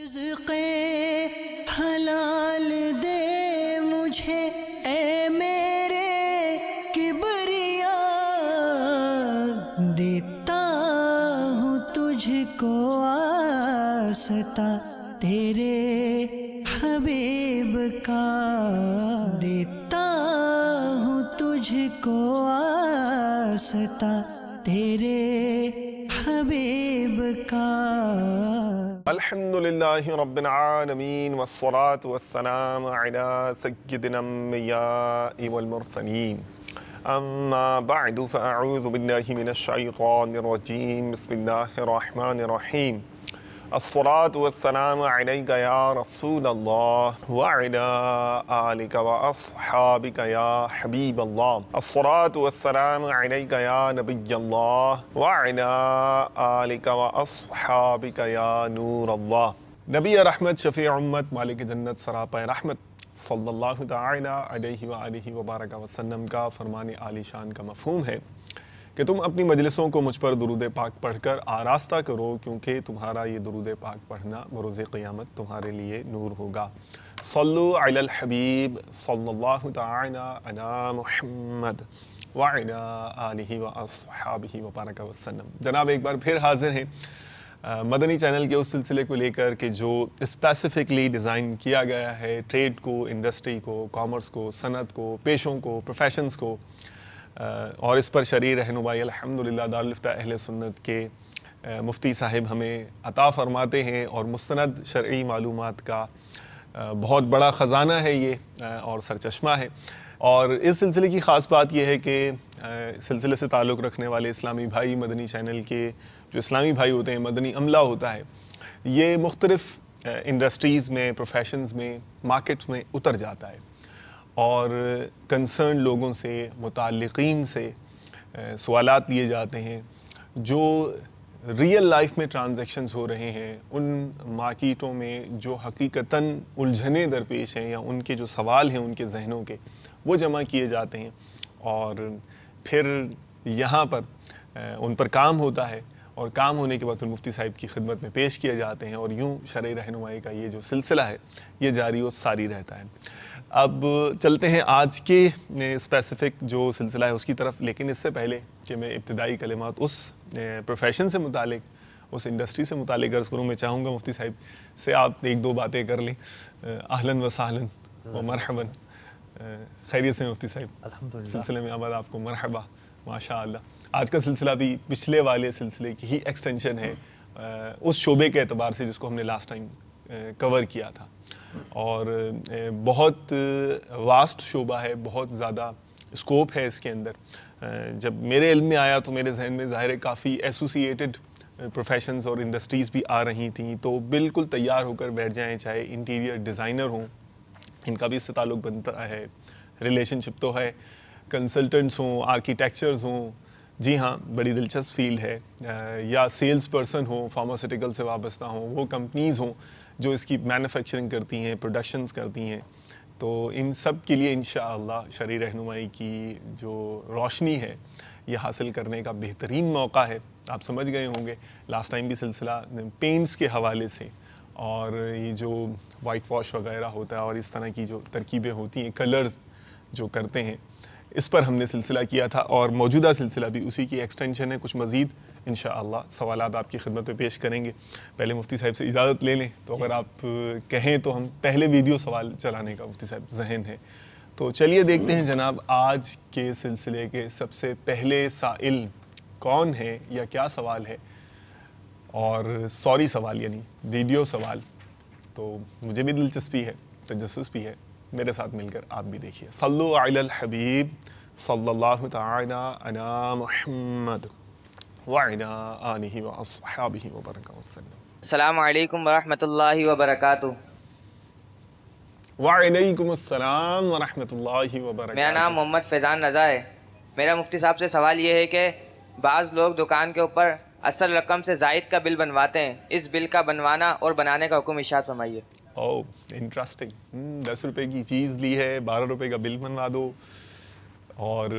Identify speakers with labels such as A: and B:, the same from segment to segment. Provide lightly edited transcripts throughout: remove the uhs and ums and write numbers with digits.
A: رزق حلال دے مجھے اے میرے کبریا، دیتا ہوں تجھ کو واسطہ تیرے حبیب کا، دیتا ہوں تجھ کو واسطہ تیرے حبیب کا۔
B: الحمدللہ رب العالمین والصلاة والسلام علی سیدنا الانبیاء والمرسلین، اما بعد فاعوذ باللہ من الشیطان الرجیم، بسم اللہ الرحمن الرحیم۔ الصلاة والسلام علیک یا رسول اللہ وعلی آلک واصحابک یا حبیب اللہ، الصلاة والسلام علیک یا نبی اللہ وعلی آلک واصحابک یا نور اللہ۔ نبی رحمت، شفیع امت، مالک جنت، سراپا رحمت صلی اللہ تعالی علیہ وآلہ وبارک وسلم کا فرمان عالی شان کا مفہوم ہے کہ تم اپنی مجلسوں کو مجھ پر درود پاک پڑھ کر آراستہ کرو، کیونکہ تمہارا یہ درود پاک پڑھنا بروز قیامت تمہارے لیے نور ہوگا۔ صلو علی الحبیب صلی اللہ تعالی علی محمد وعلی آلہ واصحابہ وبارک وسلم۔ جناب ایک بار پھر حاضر ہیں مدنی چینل کے اس سلسلے کو لے کر کہ جو اسپیسیفکلی ڈیزائن کیا گیا ہے ٹریڈ کو، انڈسٹری کو، کامرس کو، صنعت کو، پیشوں کو، پروفیشنز کو، اور اس پر شرعی رہنمائی الحمدللہ دارالفتہ اہل سنت کے مفتی صاحب ہمیں عطا فرماتے ہیں، اور مستند شرعی معلومات کا بہت بڑا خزانہ ہے یہ اور سرچشمہ ہے۔ اور اس سلسلے کی خاص بات یہ ہے کہ سلسلے سے تعلق رکھنے والے اسلامی بھائی، مدنی چینل کے جو اسلامی بھائی ہوتے ہیں، مدنی عملہ ہوتا ہے، یہ مختلف انڈسٹریز میں، پروفیشنز میں، مارکیٹ میں اتر جاتا ہے اور کنسرن لوگوں سے، متعلقین سے سوالات لیے جاتے ہیں جو ریئل لائف میں ٹرانزیکشنز ہو رہے ہیں، ان مارکیٹوں میں جو حقیقتاً الجھنیں درپیش ہیں یا ان کے جو سوال ہیں ان کے ذہنوں کے، وہ جمع کیے جاتے ہیں اور پھر یہاں پر ان پر کام ہوتا ہے، اور کام ہونے کے بعد پھر مفتی صاحب کی خدمت میں پیش کیے جاتے ہیں، اور یوں شرعی رہنمائی کا یہ جو سلسلہ ہے یہ جاری و ساری رہتا ہے۔ اب چلتے ہیں آج کے اسپیسیفک جو سلسلہ ہے اس کی طرف، لیکن اس سے پہلے کہ میں ابتدائی کلمات اس پروفیشن سے متعلق، اس انڈسٹری سے متعلق عرض کروں، میں چاہوں گا مفتی صاحب سے آپ ایک دو باتیں کر لیں۔ اہلاً و سہلاً و مرحباً، خیریت سے مفتی صاحب؟ الحمدللہ، سلسلے میں آباد آپ کو مرحبا، ماشاء اللہ۔ آج کا سلسلہ بھی پچھلے والے سلسلے کی ہی ایکسٹینشن ہے اس شعبے کے اعتبار سے جس کو ہم نے لاسٹ ٹائم کور کیا تھا، اور بہت واسٹ شعبہ ہے، بہت زیادہ اسکوپ ہے اس کے اندر۔ جب میرے علم میں آیا تو میرے ذہن میں ظاہر ہے کافی ایسوسیٹڈ پروفیشنز اور انڈسٹریز بھی آ رہی تھیں، تو بالکل تیار ہو کر بیٹھ جائیں، چاہے انٹیریئر ڈیزائنر ہوں، ان کا بھی اس سے تعلق بنتا ہے، ریلیشن شپ تو ہے، کنسلٹنٹس ہوں، آرکیٹیکچرز ہوں، جی ہاں بڑی دلچسپ فیلڈ ہے، یا سیلز پرسن ہوں، فارماسیوٹیکل سے وابستہ ہوں، وہ کمپنیز ہوں جو اس کی مینوفیکچرنگ کرتی ہیں، پروڈکشنز کرتی ہیں، تو ان سب کے لیے انشاءاللہ شرعی رہنمائی کی جو روشنی ہے یہ حاصل کرنے کا بہترین موقع ہے۔ آپ سمجھ گئے ہوں گے لاسٹ ٹائم بھی سلسلہ پینٹس کے حوالے سے، اور یہ جو وائٹ واش وغیرہ ہوتا ہے اور اس طرح کی جو ترکیبیں ہوتی ہیں، کلرز جو کرتے ہیں، اس پر ہم نے سلسلہ کیا تھا، اور موجودہ سلسلہ بھی اسی کی ایکسٹینشن ہے۔ کچھ مزید انشاءاللہ سوالات آپ کی خدمت میں پیش کریں گے۔ پہلے مفتی صاحب سے اجازت لے لیں تو اگر آپ کہیں تو ہم پہلے ویڈیو سوال چلانے کا مفتی صاحب ذہن ہے، تو چلیے دیکھتے ہیں جناب آج کے سلسلے کے سب سے پہلے سائل کون ہے یا کیا سوال ہے، اور سوری سوال یعنی ویڈیو سوال، تو مجھے بھی دلچسپی ہے، تجسس بھی ہے، میرے ساتھ مل کر آپ بھی دیکھیے۔ صلو علی الحبیب صلی اللہ تعالی علی محمد وعلی آلہ واصحابہ وبارک وسلم۔
C: السلام علیکم ورحمۃ اللہ وبرکاتہ۔
B: وعلیکم السلام ورحمۃ اللہ وبرکاتہ۔
C: میرا نام محمد فیضان رضا ہے۔ میرا مفتی صاحب سے سوال یہ ہے کہ بعض لوگ دکان کے اوپر اصل رقم سے زائد کا بل بنواتے ہیں، اس بل کا بنوانا اور بنانے کا حکم ارشاد فرمائیے۔
B: انٹرسٹنگ، 10 روپے کی چیز لی ہے، 12 روپے کا بل بنوا دو، اور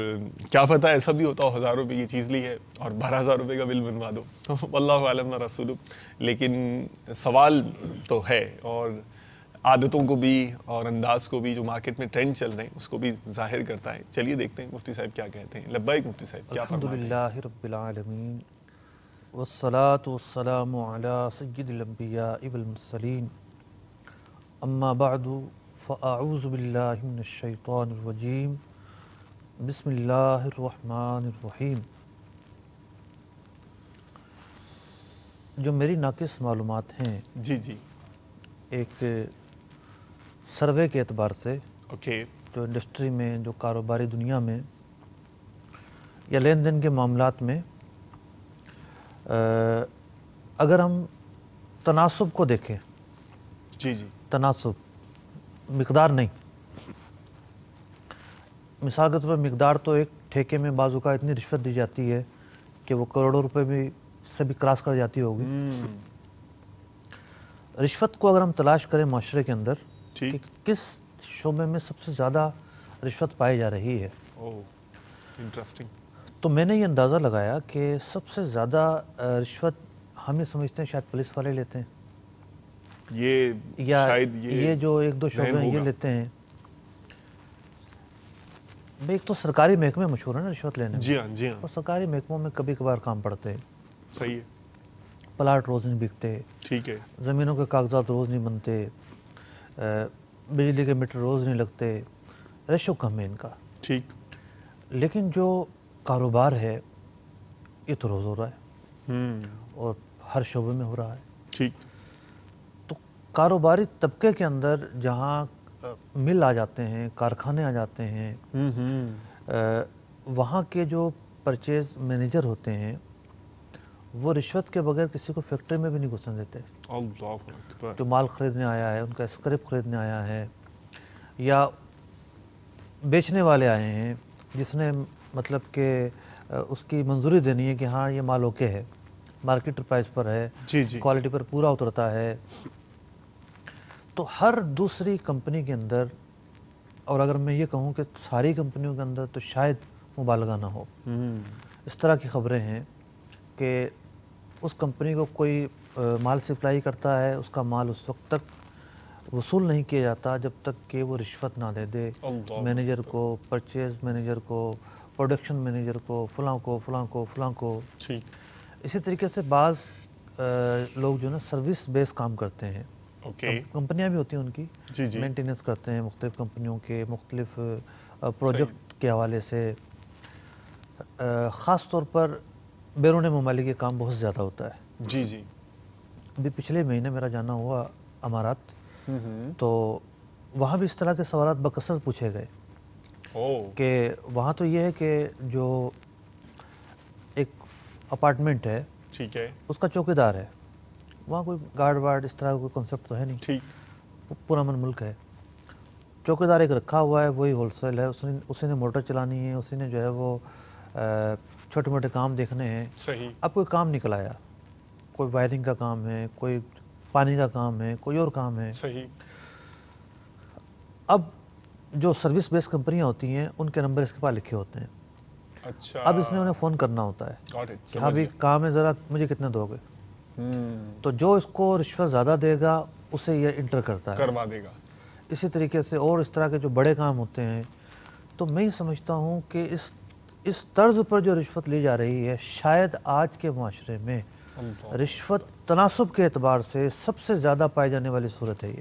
B: کیا پتہ ایسا بھی ہوتا ہو 1000 روپے کی چیز لی ہے اور 12,000 روپے کا بل بنوا دو، واللہ عالم و رسول. لیکن سوال تو ہے، اور عادتوں کو بھی اور انداز کو بھی جو مارکیٹ میں ٹرینڈ چل رہے ہیں اس کو بھی ظاہر کرتا ہے. چلیے دیکھتے ہیں مفتی صاحب کیا کہتے ہیں. لبیک مفتی صاحب، کیا فرماتے ہیں؟
D: الحمدللہ رب العالمین والصلاة والسلام علی سید الانبیاء والمرسلین، اما بعد فاعوذ باللہ من الشیطان الرجیم، بسم اللہ الرحمن الرحیم. جو میری ناقص معلومات ہیں
B: جی جی،
D: ایک سروے کے اعتبار سے،
B: اوکے،
D: جو انڈسٹری میں، جو کاروباری دنیا میں یا لین دین کے معاملات میں اگر ہم تناسب کو دیکھیں،
B: جی جی،
D: تناسب، مقدار نہیں. مثال کے طور پر مقدار تو ایک ٹھیکے میں بعض اوقات اتنی رشوت دی جاتی ہے کہ وہ کروڑوں روپے بھی سے بھی کراس کر جاتی ہوگی. رشوت کو اگر ہم تلاش کریں معاشرے کے اندر کہ کس شعبے میں سب سے زیادہ رشوت پائی جا رہی ہے،
B: انٹرسٹنگ،
D: تو میں نے یہ اندازہ لگایا کہ سب سے زیادہ رشوت ہم یہ سمجھتے ہیں شاید پولیس والے لیتے ہیں، یا
B: شاید
D: یہ جو ایک دو شعبے ہیں یہ لیتے ہیں. ایک تو سرکاری محکمے مشہور ہیں نا رشوت لینے میں.
B: جی ہاں جی ہاں،
D: اور سرکاری محکموں میں کبھی کبھار کام پڑتے ہیں.
B: صحیح ہے،
D: پلاٹ روز نہیں بکتے،
B: ٹھیک ہے،
D: زمینوں کے کاغذات روز نہیں بنتے، بجلی کے میٹر روز نہیں لگتے، ریشو کم ہے ان کا.
B: ٹھیک،
D: لیکن جو کاروبار ہے یہ تو روز ہو رہا ہے اور ہر شعبے میں ہو رہا ہے.
B: ٹھیک،
D: تو کاروباری طبقے کے اندر جہاں مل آ جاتے ہیں، کارخانے آ جاتے ہیں، وہاں کے جو پرچیز مینیجر ہوتے ہیں وہ رشوت کے بغیر کسی کو فیکٹری میں بھی نہیں گھسنے دیتے.
B: اللہ اکبر،
D: جو مال خریدنے آیا ہے، ان کا اسکریپ خریدنے آیا ہے، یا بیچنے والے آئے ہیں جس نے مطلب کہ اس کی منظوری دینی ہے کہ ہاں یہ مال اوکے ہے، مارکیٹ پرائز پر ہے،
B: جی جی،
D: کوالٹی پر پورا اترتا ہے. تو ہر دوسری کمپنی کے اندر، اور اگر میں یہ کہوں کہ ساری کمپنیوں کے اندر تو شاید مبالغہ نہ ہو، اس طرح کی خبریں ہیں کہ اس کمپنی کو کوئی مال سپلائی کرتا ہے، اس کا مال اس وقت تک وصول نہیں کیا جاتا جب تک کہ وہ رشوت نہ دے دے مینیجر کو، پرچیز مینیجر کو، پروڈکشن مینیجر کو، فلاں کو فلاں کو فلاں کو.
B: ٹھیک،
D: اسی طریقے سے بعض لوگ جو نا سروس بیس کام کرتے ہیں،
B: اوکے،
D: کمپنیاں بھی ہوتی ہیں ان کی،
B: جی جی،
D: مینٹیننس کرتے ہیں مختلف کمپنیوں کے مختلف پروجیکٹ کے حوالے سے. خاص طور پر بیرون ممالک کے کام بہت زیادہ ہوتا ہے.
B: جی جی،
D: ابھی پچھلے مہینے میرا جانا ہوا امارات، تو وہاں بھی اس طرح کے سوالات بکثرت پوچھے گئے کہ وہاں تو یہ ہے کہ جو ایک اپارٹمنٹ ہے،
B: ٹھیک ہے،
D: اس کا چوکیدار ہے، وہاں کوئی گارڈ وارڈ اس طرح کا کوئی کنسیپٹ تو ہے نہیں،
B: ٹھیک،
D: پرامن ملک ہے. چوکیدار ایک رکھا ہوا ہے، وہی ہول سیل ہے، اسی نے موٹر چلانی ہے، اسی نے جو ہے وہ چھوٹے موٹے کام دیکھنے ہیں.
B: صحیح،
D: اب کوئی کام نکل آیا، کوئی وائرنگ کا کام ہے، کوئی پانی کا کام ہے، کوئی اور کام ہے.
B: صحیح،
D: اب جو سروس بیس کمپنیاں ہوتی ہیں ان کے نمبر اس کے پاس لکھے ہوتے ہیں.
B: اچھا،
D: اب اس نے انہیں فون کرنا ہوتا ہے
B: got it،
D: کہ ہاں بھی کام ہے، ذرا مجھے کتنے دو گے. تو جو اس کو رشوت زیادہ دے گا اسے یہ انٹر کرتا ہے،
B: کروا دے گا.
D: اسی طریقے سے اور اس طرح کے جو بڑے کام ہوتے ہیں. تو میں یہ سمجھتا ہوں کہ اس طرز پر جو رشوت لی جا رہی ہے، شاید آج کے معاشرے میں رشوت تناسب کے اعتبار سے سب سے زیادہ پائی جانے والی صورت ہے.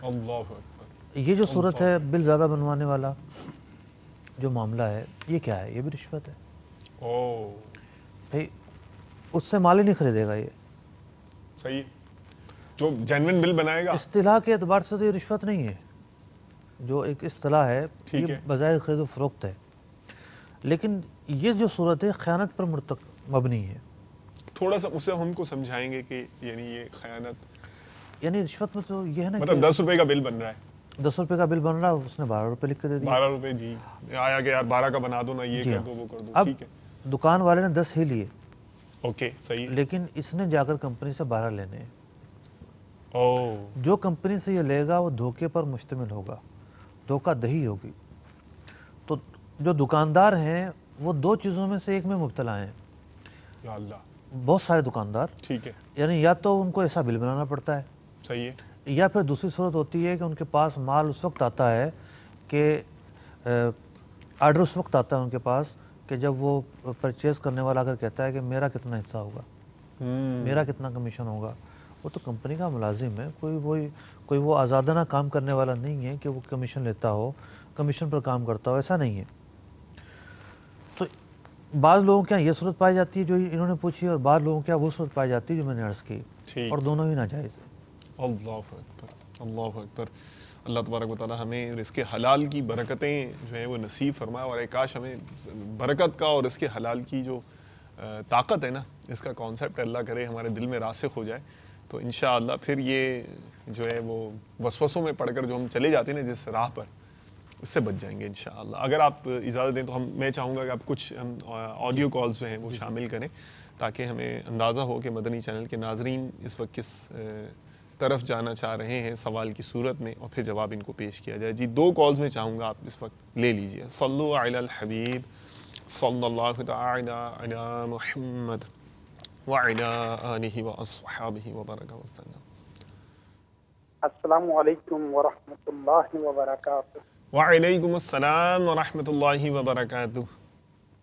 B: اللہ اکبر،
D: یہ جو صورت ہے بل زیادہ بنوانے والا جو معاملہ ہے، یہ کیا ہے؟ یہ بھی رشوت ہے. بھائی اس سے مال ہی نہیں خریدے گا. یہ
B: صحیح، جو جینوین بل بنائے گا.
D: اصطلاح کے اعتبار سے تو یہ رشوت نہیں ہے، جو ایک اصطلاح ہے یہ بظاہر خرید و فروخت ہے، لیکن یہ جو صورت ہے خیانت پر مبنی ہے.
B: تھوڑا سا اسے ہم کو سمجھائیں گے کہ یعنی یہ خیانت،
D: یعنی رشوت میں تو یہ ہے نا،
B: مطلب 10 روپے کا بل بن رہا ہے،
D: 10 روپے کا بل بن رہا ہے، اس نے 12 روپے لکھ کے دے دیا.
B: 12 روپے، جی آیا کہ یار 12 کا بنا دو نا، یہ کر دو وہ کر دو.
D: اب
B: ٹھیک ہے،
D: دکان والے نے 10 ہی لیے،
B: اوکے، صحیح،
D: لیکن اس نے جا کر کمپنی سے 12 لینے ہیں.
B: او،
D: جو کمپنی سے یہ لے گا وہ دھوکے پر مشتمل ہوگا، دھوکہ دہی ہوگی. تو جو دکاندار ہیں وہ دو چیزوں میں سے ایک میں مبتلا ہیں.
B: یا اللہ.
D: بہت سارے دکاندار,
B: ٹھیک ہے,
D: یعنی یا تو ان کو ایسا بل بنانا پڑتا ہے,
B: صحیح ہے,
D: یا پھر دوسری صورت ہوتی ہے کہ ان کے پاس مال اس وقت آتا ہے کہ آرڈر اس وقت آتا ہے ان کے پاس کہ جب وہ پرچیز کرنے والا اگر کہتا ہے کہ میرا کتنا حصہ ہوگا, میرا کتنا کمیشن ہوگا. وہ تو کمپنی کا ملازم ہے, کوئی وہ آزادانہ کام کرنے والا نہیں ہے کہ وہ کمیشن لیتا ہو, کمیشن پر کام کرتا ہو, ایسا نہیں ہے. تو بعض لوگوں کے یہاں یہ صورت پائی جاتی ہے جو انہوں نے پوچھی, اور بعض لوگوں کے یہاں وہ صورت پائی جاتی ہے جو میں نے عرض کی, اور دونوں ہی ناجائز ہیں.
B: اللہ اکبر, اللہ اکبر. اللہ تبارک و تعالیٰ ہمیں رزق حلال کی برکتیں جو ہیں وہ نصیب فرمائے, اور کاش ہمیں برکت کا اور رزق حلال کی جو طاقت ہے نا, اس کا کانسیپٹ اللہ کرے ہمارے دل میں راسخ ہو جائے, تو انشاءاللہ پھر یہ جو ہے وہ وسوسوں میں پڑھ کر جو ہم چلے جاتے ہیں نا جس راہ پر, اس سے بچ جائیں گے انشاءاللہ. اگر آپ اجازت دیں تو میں چاہوں گا کہ آپ کچھ آڈیو کالز جو ہیں وہ شامل کریں, تاکہ ہمیں اندازہ ہو کہ مدنی چینل کے ناظرین اس وقت کس طرف جانا چاہ رہے ہیں سوال کی صورت میں, اور پھر جواب ان کو پیش کیا جائے. جی 2 کالز میں چاہوں گا آپ اس وقت لے لیجئے. صلو علی الحبیب صلی اللہ تعالی علی محمد وعلی آلہ واصحابہ وبارک وسلم.
E: السلام علیکم ورحمۃ اللہ وبرکاتہ.
B: وعلیکم السلام ورحمۃ اللہ وبرکاتہ.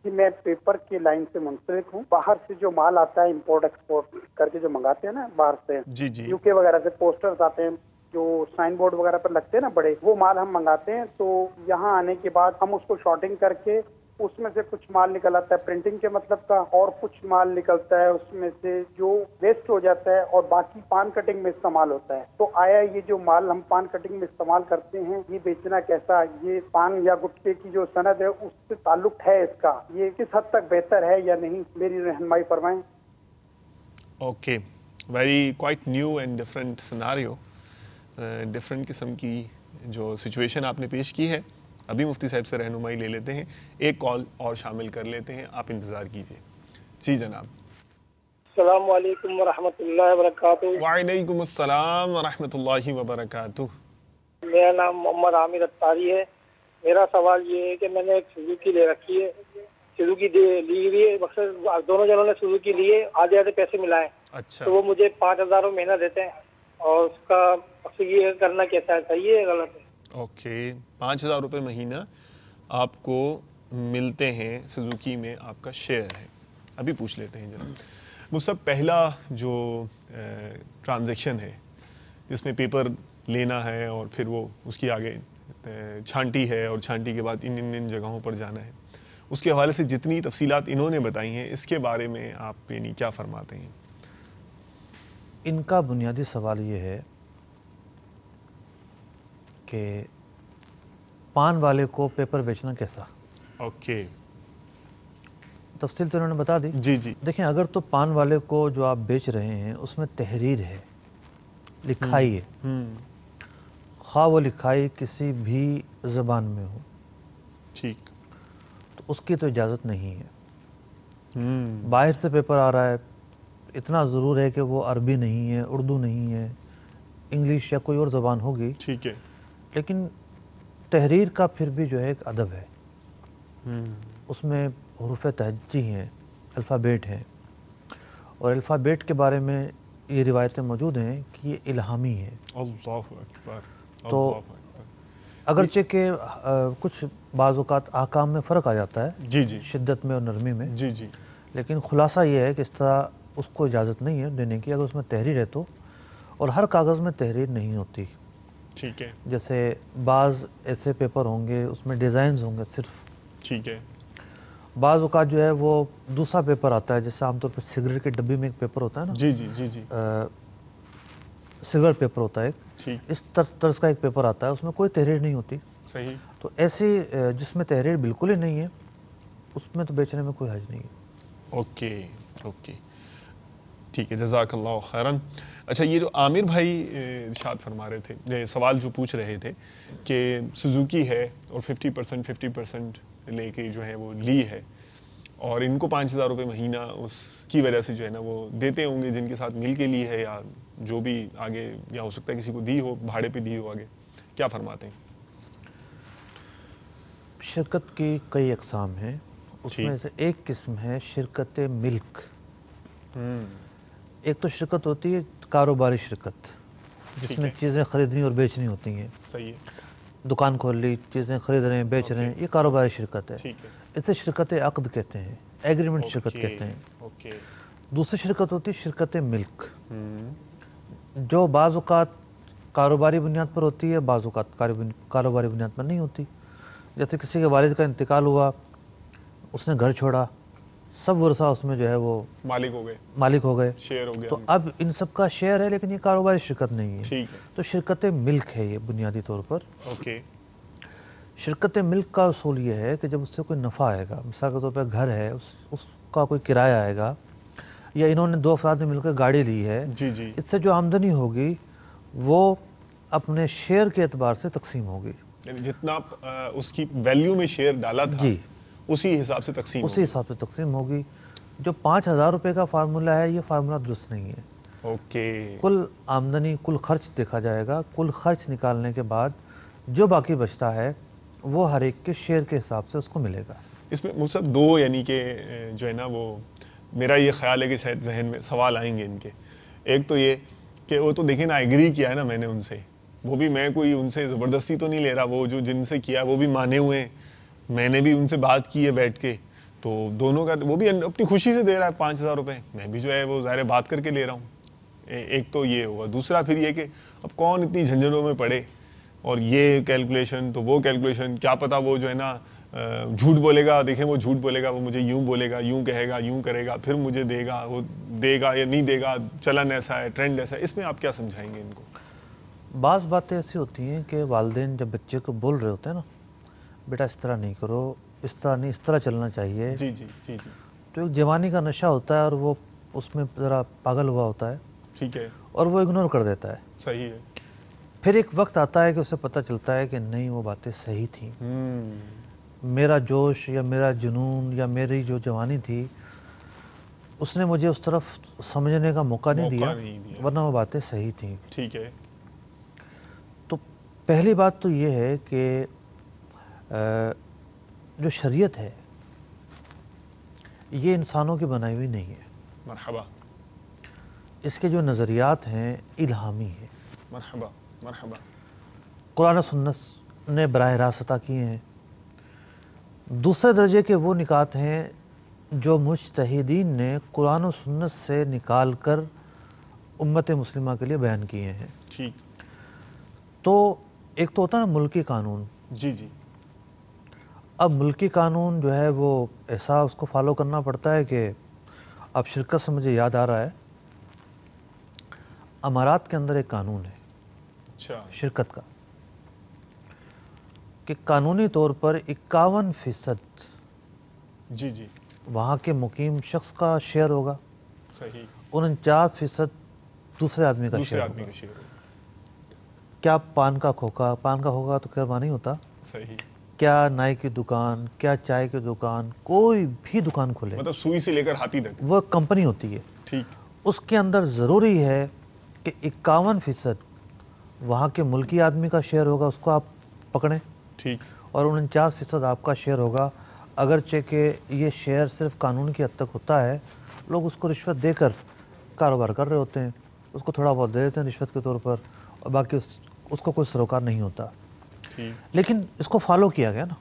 E: جی میں پیپر کی لائن سے منسلک ہوں. باہر سے جو مال آتا ہے امپورٹ ایکسپورٹ کر کے جو منگاتے ہیں نا باہر سے,
B: جی جی
E: یو کے وغیرہ سے پوسٹرز آتے ہیں جو سائن بورڈ وغیرہ پر لگتے ہیں نا بڑے, وہ مال ہم منگاتے ہیں. تو یہاں آنے کے بعد ہم اس کو شارٹنگ کر کے اس میں سے کچھ مال نکل آتا ہے پرنٹنگ کے مطلب کا, اور کچھ مال نکلتا ہے اس میں سے جو ویسٹ ہو جاتا ہے, اور باقی پان کٹنگ میں استعمال ہوتا ہے. تو آیا یہ جو مال ہم پان کٹنگ میں استعمال کرتے ہیں یہ بیچنا کیسا, یہ پان یا گٹکے کی جو صنعت ہے اس سے تعلق ہے اس کا, یہ کس حد تک بہتر ہے یا نہیں, میری رہنمائی فرمائیں.
B: Okay, very quite new and different scenario, different قسم کی جو سچویشن آپ نے پیش کی ہے. ابھی مفتی صاحب سے رہنمائی لے لیتے ہیں, ایک کال اور شامل کر لیتے ہیں, آپ انتظار کیجئے. جی جناب.
F: السلام علیکم ورحمۃ اللہ وبرکاتہ.
B: وعلیکم السلام ورحمۃ اللہ وبرکاتہ.
F: میرا نام محمد عامر اتاری ہے. میرا سوال یہ ہے کہ میں نے ایک سوزوکی لے رکھی ہے, سوزوکی لی ہوئی ہے, مقصد دونوں جنوں نے سوزوکی لیے, آدھے آدھے پیسے ملائے.
B: اچھا,
F: تو وہ مجھے 5,000 مہینہ دیتے ہیں, اور اس کا مقصد یہ کرنا کیسا ہے, صحیح ہے غلط ہے؟
B: اوکے, 5,000 روپے مہینہ آپ کو ملتے ہیں, سوزوکی میں آپ کا شیئر ہے. ابھی پوچھ لیتے ہیں جناب. وہ سب پہلا جو ٹرانزیکشن ہے جس میں پیپر لینا ہے اور پھر وہ اس کی آگے چھانٹی ہے, اور چھانٹی کے بعد ان جگہوں پر جانا ہے, اس کے حوالے سے جتنی تفصیلات انہوں نے بتائی ہیں, اس کے بارے میں آپ یعنی کیا فرماتے ہیں؟
D: ان کا بنیادی سوال یہ ہے کہ پان والے کو پیپر بیچنا کیسا.
B: اوکے,
D: تفصیل تو انہوں نے بتا دی.
B: جی جی.
D: دیکھیں, اگر تو پان والے کو جو آپ بیچ رہے ہیں اس میں تحریر ہے, لکھائی ہے, خواہ وہ لکھائی کسی بھی زبان میں ہو,
B: ٹھیک,
D: تو اس کی تو اجازت نہیں ہے. باہر سے پیپر آ رہا ہے, اتنا ضرور ہے کہ وہ عربی نہیں ہے, اردو نہیں ہے, انگلش یا کوئی اور زبان ہوگی,
B: ٹھیک ہے,
D: لیکن تحریر کا پھر بھی جو ہے ایک ادب ہے. اس میں حروف تہجی ہیں, الفابیٹ ہیں, اور الفابیٹ کے بارے میں یہ روایتیں موجود ہیں کہ یہ الہامی ہے.
B: اللہ اکبر.
D: تو اگرچہ کہ کچھ بعض اوقات احکام میں فرق آ جاتا ہے,
B: جی جی,
D: شدت میں اور نرمی میں,
B: جی جی,
D: لیکن خلاصہ یہ ہے کہ اس طرح اس کو اجازت نہیں ہے دینے کی اگر اس میں تحریر ہے تو. اور ہر کاغذ میں تحریر نہیں ہوتی.
B: ٹھیک ہے,
D: جیسے بعض ایسے پیپر ہوں گے اس میں ڈیزائنز ہوں گے صرف.
B: ٹھیک ہے,
D: بعض اوقات جو ہے وہ دوسرا پیپر آتا ہے, جیسے عام طور پر سگریٹ کے ڈبی میں ایک پیپر ہوتا ہے نا,
B: جی جی جی جی,
D: سگریٹ پیپر ہوتا ہے ایک,
B: ٹھیک,
D: اس طرز کا ایک پیپر آتا ہے, اس میں کوئی تحریر نہیں ہوتی.
B: صحیح.
D: تو ایسی جس میں تحریر بالکل ہی نہیں ہے اس میں تو بیچنے میں کوئی حرج نہیں ہے.
B: اوکے اوکے, ٹھیک ہے, جزاک اللہ خیراً. اچھا, یہ جو عامر بھائی ارشاد فرما رہے تھے, سوال جو پوچھ رہے تھے کہ سوزوکی ہے اور 50% لے کے جو ہے وہ لی ہے, اور ان کو 5,000 روپے مہینہ اس کی وجہ سے جو ہے نا وہ دیتے ہوں گے جن کے ساتھ مل کے لی ہے, یا جو بھی آگے, یا ہو سکتا ہے کسی کو دی ہو, بھاڑے پہ دی ہو, آگے کیا فرماتے ہیں؟
D: شرکت کی کئی اقسام ہیں. اس میں سے ایک قسم ہے شرکت ملک. ایک تو شرکت ہوتی ہے کاروباری شرکت جس میں چیزیں خریدنی اور بیچنی ہوتی ہیں.
B: صحیح ہے.
D: دکان کھول لی, چیزیں خرید رہے ہیں, بیچ رہے ہیں, یہ کاروباری شرکت ہے. اسے شرکت عقد کہتے ہیں, ایگریمنٹ شرکت کہتے ہیں. دوسری شرکت ہوتی ہے شرکت ملک, جو بعض اوقات کاروباری بنیاد پر ہوتی ہے, بعض اوقات کاروباری بنیاد پر نہیں ہوتی. جیسے کسی کے والد کا انتقال ہوا, اس نے گھر چھوڑا, سب ورثہ اس میں جو ہے وہ مالک ہو گئے,
B: شیئر ہو گیا,
D: تو اب ان سب کا شیئر ہے, لیکن یہ کاروباری شرکت نہیں ہے.
B: ٹھیک ہے.
D: تو شرکت ملک ہے یہ بنیادی طور پر.
B: اوکے.
D: شرکت ملک کا اصول یہ ہے کہ جب اس سے کوئی نفع آئے گا, مثال کے طور پہ گھر ہے, اس کا کوئی کرایہ آئے گا, یا انہوں نے 2 افراد نے مل کر گاڑی لی ہے, اس سے جو آمدنی ہوگی وہ اپنے شیئر کے اعتبار سے تقسیم ہوگی.
B: یعنی جتنا اس کی ویلیو میں شیئر ڈالا تھا اسی حساب سے تقسیم
D: ہوگی. جو 5,000 روپے کا فارمولہ ہے, یہ فارمولہ درست نہیں ہے.
B: اوکے.
D: کل آمدنی, کل خرچ دیکھا جائے گا. کل خرچ نکالنے کے بعد جو باقی بچتا ہے وہ ہر ایک کے شیئر کے حساب سے اس کو ملے گا.
B: اس میں مجھ سے 2 یعنی کہ جو ہے نا وہ میرا یہ خیال ہے کہ شاید ذہن میں سوال آئیں گے ان کے. ایک تو یہ کہ وہ تو دیکھیں نا ایگری کیا ہے نا میں نے ان سے, وہ بھی میں کوئی ان سے زبردستی تو نہیں لے رہا, وہ جو جن سے کیا وہ بھی مانے ہوئے ہیں, میں نے بھی ان سے بات کی ہے بیٹھ کے, تو دونوں کا وہ بھی اپنی خوشی سے دے رہا ہے 5,000 روپے, میں بھی جو ہے وہ ظاہر بات کر کے لے رہا ہوں. ایک تو یہ ہوگا. دوسرا پھر یہ کہ اب کون اتنی جھنجھٹوں میں پڑے, اور یہ کیلکولیشن تو وہ کیلکولیشن, کیا پتہ وہ جو ہے نا جھوٹ بولے گا, دیکھیں وہ جھوٹ بولے گا, وہ مجھے یوں بولے گا, یوں کہے گا, یوں کرے گا, پھر مجھے دے گا, وہ دے گا یا نہیں دے گا, چلن ایسا ہے, ٹرینڈ ایسا ہے. اس میں آپ کیا سمجھائیں گے ان کو؟
D: بعض باتیں ایسی ہوتی ہیں کہ والدین جب بچے کو بول رہے ہوتے ہیں نا, بیٹا اس طرح نہیں کرو, اس طرح نہیں, اس طرح چلنا چاہیے,
B: جی جی جی جی,
D: تو ایک جوانی کا نشہ ہوتا ہے اور وہ اس میں ذرا پاگل ہوا ہوتا ہے.
B: ٹھیک ہے.
D: اور وہ اگنور کر دیتا ہے.
B: صحیح ہے.
D: پھر ایک وقت آتا ہے کہ اسے پتہ چلتا ہے کہ نہیں وہ باتیں صحیح تھیں, میرا جوش یا میرا جنون یا میری جو جوانی تھی اس نے مجھے اس طرف سمجھنے کا موقع نہیں دیا, ورنہ وہ باتیں صحیح تھیں.
B: ٹھیک ہے.
D: تو پہلی بات تو یہ ہے کہ جو شریعت ہے یہ انسانوں کی بنائی ہوئی نہیں ہے.
B: مرحبا.
D: اس کے جو نظریات ہیں الہامی ہیں.
B: مرحبا مرحبا.
D: قرآن و سنت نے براہ راست عطا کیے ہیں. دوسرے درجے کے وہ نکات ہیں جو مجتہدین نے قرآن و سنت سے نکال کر امت مسلمہ کے لیے بیان کیے ہیں.
B: ٹھیک.
D: تو ایک تو ہوتا ہے نا ملکی قانون.
B: جی جی.
D: اب ملکی قانون جو ہے وہ ایسا اس کو فالو کرنا پڑتا ہے کہ اب شرکت سے مجھے یاد آ رہا ہے, امارات کے اندر ایک قانون ہے شرکت کا کہ قانونی طور پر 51%
B: جی جی
D: وہاں کے مقیم شخص کا شیئر ہوگا.
B: صحیح.
D: 49% دوسرے آدمی کا شیئر ہوگا. کیا پان کا کھوکا تو خیر نہیں ہوتا.
B: صحیح.
D: کیا نائی کی دکان, کیا چائے کی دکان, کوئی بھی دکان کھلے,
B: مطلب سوئی سے لے کر ہاتھی تک
D: وہ کمپنی ہوتی ہے.
B: ٹھیک.
D: اس کے اندر ضروری ہے کہ 51% وہاں کے ملکی آدمی کا شیئر ہوگا, اس کو آپ پکڑیں.
B: ٹھیک.
D: اور 49% آپ کا شیئر ہوگا. اگرچہ کہ یہ شیئر صرف قانون کی حد تک ہوتا ہے, لوگ اس کو رشوت دے کر کاروبار کر رہے ہوتے ہیں, اس کو تھوڑا بہت دے دیتے ہیں رشوت کے طور پر, اور باقی اس کو کوئی سروکار نہیں ہوتا. لیکن اس کو فالو کیا گیا نا,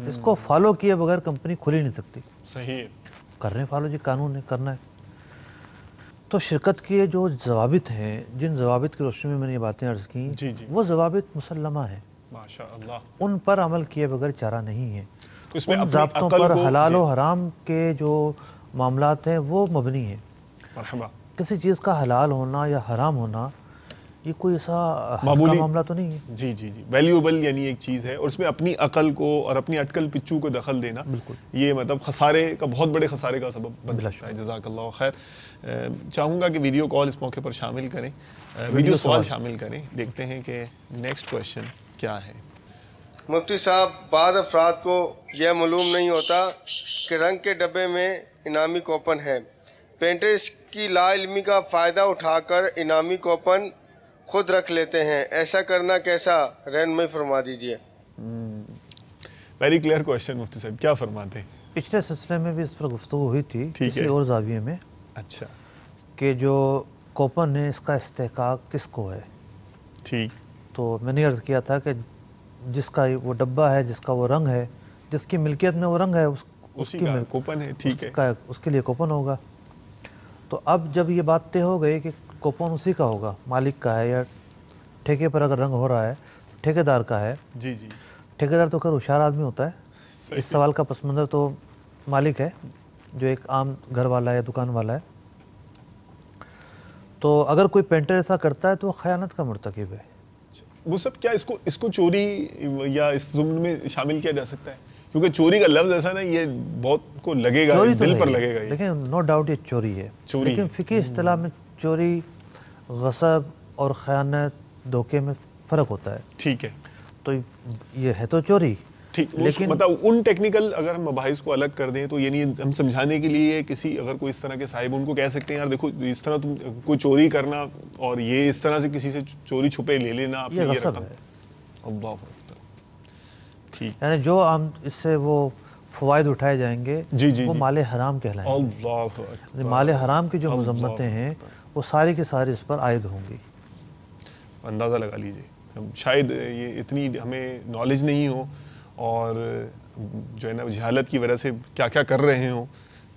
D: اس کو فالو کیے بغیر کمپنی کھل ہی نہیں سکتی.
B: صحیح ہے.
D: کر رہے ہیں فالو, جی قانون ہے, کرنا ہے. تو شرکت کے جو ضوابط ہیں, جن ضوابط کی روشنی میں میں نے یہ باتیں عرض کی, وہ ضوابط مسلمہ ہیں.
B: ماشاءاللہ.
D: ان پر عمل کیے بغیر چارہ نہیں ہے.
B: اس میں
D: ان ضابطوں پر حلال و حرام کے جو معاملات ہیں وہ مبنی ہیں.
B: مرحبا.
D: کسی چیز کا حلال ہونا یا حرام ہونا یہ کوئی ایسا
B: معمولی
D: معاملہ تو نہیں ہے.
B: جی جی جی, ویلیوبل یعنی ایک چیز ہے, اور اس میں اپنی عقل کو اور اپنی اٹکل پچو کو دخل دینا یہ مطلب خسارے کا, بہت بڑے خسارے کا سبب بن سکتا ہے. جزاک اللہ خیر. چاہوں گا کہ ویڈیو کال اس موقع پر شامل کریں, ویڈیو سوال شامل کریں. دیکھتے ہیں کہ نیکسٹ کویشچن کیا ہے.
G: مفتی صاحب, بعض افراد کو یہ معلوم نہیں ہوتا کہ رنگ کے ڈبے میں انعامی کوپن ہے. پینٹر اس کی لا علمی کا فائدہ اٹھا کر انعامی کوپن خود رکھ لیتے ہیں. ایسا کرنا کیسا, رہنمائی فرما دیجیے.
B: ویری کلیئر کوشچن مفتی صاحب, کیا فرماتے ہیں؟
D: پچھلے سلسلے میں بھی اس پر گفتگو ہوئی تھی
B: ٹھیک ہے.
D: کسی اور زاویے میں,
B: اچھا
D: کہ جو کوپن ہے اس کا استحقاق کس کو ہے.
B: ٹھیک.
D: تو میں نے عرض کیا تھا کہ جس کا وہ ڈبہ ہے, جس کا وہ رنگ ہے, جس کی ملکیت میں وہ رنگ ہے,
B: اسی کا کوپن ہے. ٹھیک ہے,
D: اس کے لیے کوپن ہوگا. تو اب جب یہ بات طے ہو گئی کہ کوپن اسی کا ہوگا, مالک کا ہے, یا ٹھیکے پر اگر رنگ ہو رہا ہے ٹھیکیدار کا ہے.
B: جی جی,
D: ٹھیکیدار تو خیر ہوشیار آدمی ہوتا ہے. اس سوال کا پس منظر تو مالک ہے جو ایک عام گھر والا ہے, دکان والا ہے. تو اگر کوئی پینٹر ایسا کرتا ہے تو وہ خیانت کا مرتکب ہے.
B: وہ سب کیا اس کو چوری یا اس ضمن میں شامل کیا جا سکتا ہے؟ کیونکہ چوری کا لفظ ایسا نا, یہ بہت کو لگے گا, دل پر لگے گا.
D: لیکن نو ڈاؤٹ یہ چوری ہے, لیکن فقہی اصطلاح میں چوری, غصب اور خیانت, دھوکے میں فرق ہوتا ہے.
B: ٹھیک ہے,
D: تو یہ ہے تو چوری.
B: ٹھیک, مطلب ان ٹیکنیکل اگر ہم مباحث کو الگ کر دیں تو یعنی ہم سمجھانے کے لیے کسی اگر کوئی اس طرح کے صاحب ان کو کہہ سکتے ہیں یار دیکھو اس طرح تم کوئی چوری کرنا اور یہ اس طرح سے کسی سے چوری چھپے لے لینا, آپ
D: یہ غصب ہے.
B: اللہ اکبر. ٹھیک,
D: یعنی جو ہم اس سے وہ فوائد اٹھائے جائیں گے وہ مال حرام کہلائیں گے.
B: اللہ اکبر.
D: مال حرام کی جو مذمتیں ہیں وہ ساری کی ساری اس پر عائد ہوں گی.
B: اندازہ لگا لیجئے, شاید یہ اتنی ہمیں نالج نہیں ہو اور جو ہے نا جہالت کی وجہ سے کیا کیا کر رہے ہوں,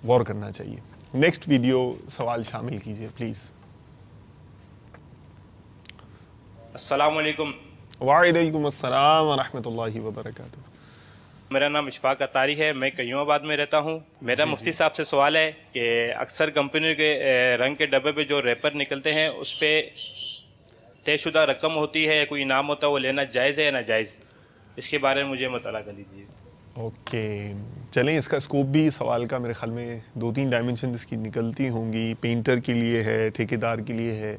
B: غور کرنا چاہیے. نیکسٹ ویڈیو سوال شامل کیجئے پلیز.
H: السلام علیکم.
B: وعلیکم السلام ورحمۃ اللہ وبرکاتہ.
H: میرا نام اشفاق اطاری ہے, میں قیوم آباد میں رہتا ہوں. میرا مفتی صاحب سے سوال ہے کہ اکثر کمپنیوں کے رنگ کے ڈبے پہ جو ریپر نکلتے ہیں اس پہ طے شدہ رقم ہوتی ہے, کوئی انعام ہوتا ہے, وہ لینا جائز ہے یا ناجائز؟ اس کے بارے میں مجھے مطالعہ کر لیجیے.
B: اوکے, چلیں اس کا اسکوپ بھی سوال کا میرے خیال میں 2-3 ڈائمنشن اس کی نکلتی ہوں گی. پینٹر کے لیے ہے, ٹھیکیدار کے لیے ہے,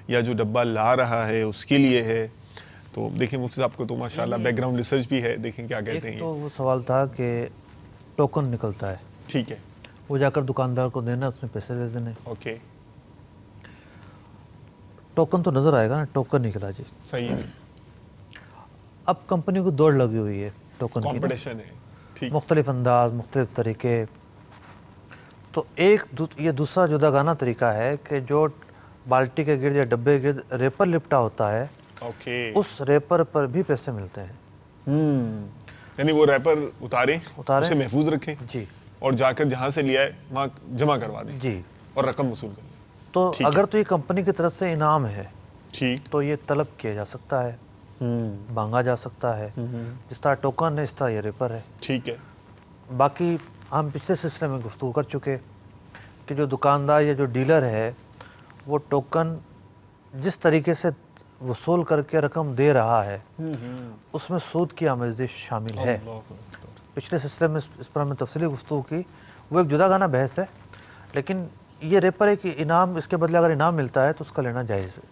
B: یا جو ڈبہ لا رہا ہے اس کے لیے ہے. تو دیکھیں مفتی صاحب کو تو ماشاءاللہ بیک گراؤنڈ ریسرچ بھی ہے, دیکھیں کیا کہتے ہیں.
D: تو وہ سوال تھا کہ ٹوکن نکلتا ہے,
B: ٹھیک ہے,
D: وہ جا کر دکاندار کو دینا, اس میں پیسے دے دینے.
B: اوکے,
D: ٹوکن تو نظر آئے گا نا, ٹوکن نکلا جی,
B: صحیح ہے.
D: اب کمپنی کو دوڑ لگی ہوئی ہے ٹوکن کی,
B: کمپٹیشن ہے. ٹھیک,
D: مختلف انداز, مختلف طریقے. تو یہ دوسرا جداگانہ طریقہ ہے کہ جو بالٹی کے گرد یا ڈبے کے گرد ریپر لپٹا ہوتا ہے,
B: اوکے,
D: اس ریپر پر بھی پیسے ملتے ہیں.
B: یعنی وہ ریپر اتاریں, اسے محفوظ رکھیں,
D: جی,
B: اور جا کر جہاں سے لیا ہے وہاں جمع کروا دیں,
D: جی,
B: اور رقم وصول کر لیں.
D: تو اگر تو یہ کمپنی کی طرف سے انعام ہے,
B: ٹھیک,
D: تو یہ طلب کیا جا سکتا ہے, مانگا جا سکتا ہے. جس طرح ٹوکن ہے اس طرح یہ ریپر ہے.
B: ٹھیک ہے.
D: باقی ہم پچھلے سلسلے میں گفتگو کر چکے کہ جو دکاندار یا جو ڈیلر ہے وہ ٹوکن جس طریقے سے وصول کر کے رقم دے رہا ہے اس میں سود کی آمیزش شامل ہے. پچھلے سلسلے میں اس پر ہم نے تفصیلی گفتگو کی, وہ ایک جداگانہ بحث ہے. لیکن یہ ریپر ہے کہ انعام, اس کے بدلے اگر انعام ملتا ہے تو اس کا لینا جائز ہے.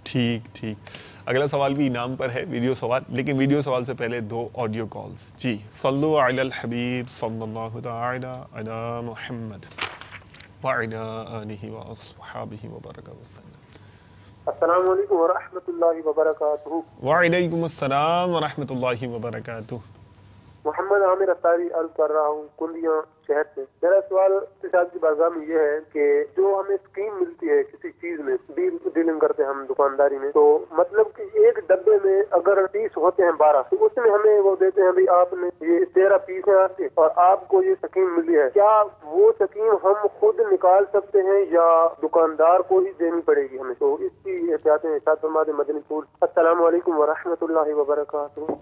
B: ٹھیک ٹھیک. اگلا سوال بھی انعام پر ہے, ویڈیو سوال, لیکن ویڈیو سوال سے پہلے 2 آڈیو کالز. جی, صلو علی الحبیب صلی اللہ تعالی علی محمد وعلی آلہ واصحابہ وبارک وسلم.
F: السلام علیکم ورحمۃ اللہ وبرکاتہ.
B: وعلیکم السلام ورحمۃ اللہ وبرکاتہ.
F: محمد عامر اطاری عرض کر رہا ہوں کندیاں شہر سے. میرا سوال صاحب کی بارگاہ میں یہ ہے کہ جو ہمیں اسکیم ملتی ہے کسی چیز میں, ڈیلنگ کرتے ہیں ہم دکانداری میں, تو مطلب کہ ایک ڈبے میں اگر پیس ہوتے ہیں 12, تو اس میں ہمیں وہ دیتے ہیں بھی آپ نے یہ 13 پیس ہیں آپ کے اور آپ کو یہ سکیم ملی ہے. کیا وہ سکیم ہم خود نکال سکتے ہیں یا دکاندار کو ہی دینی پڑے گی ہمیں؟ تو اس کی احتیاطیں ارشاد فرما دیں مدنی پھول. السلام علیکم ورحمۃ اللہ وبرکاتہ.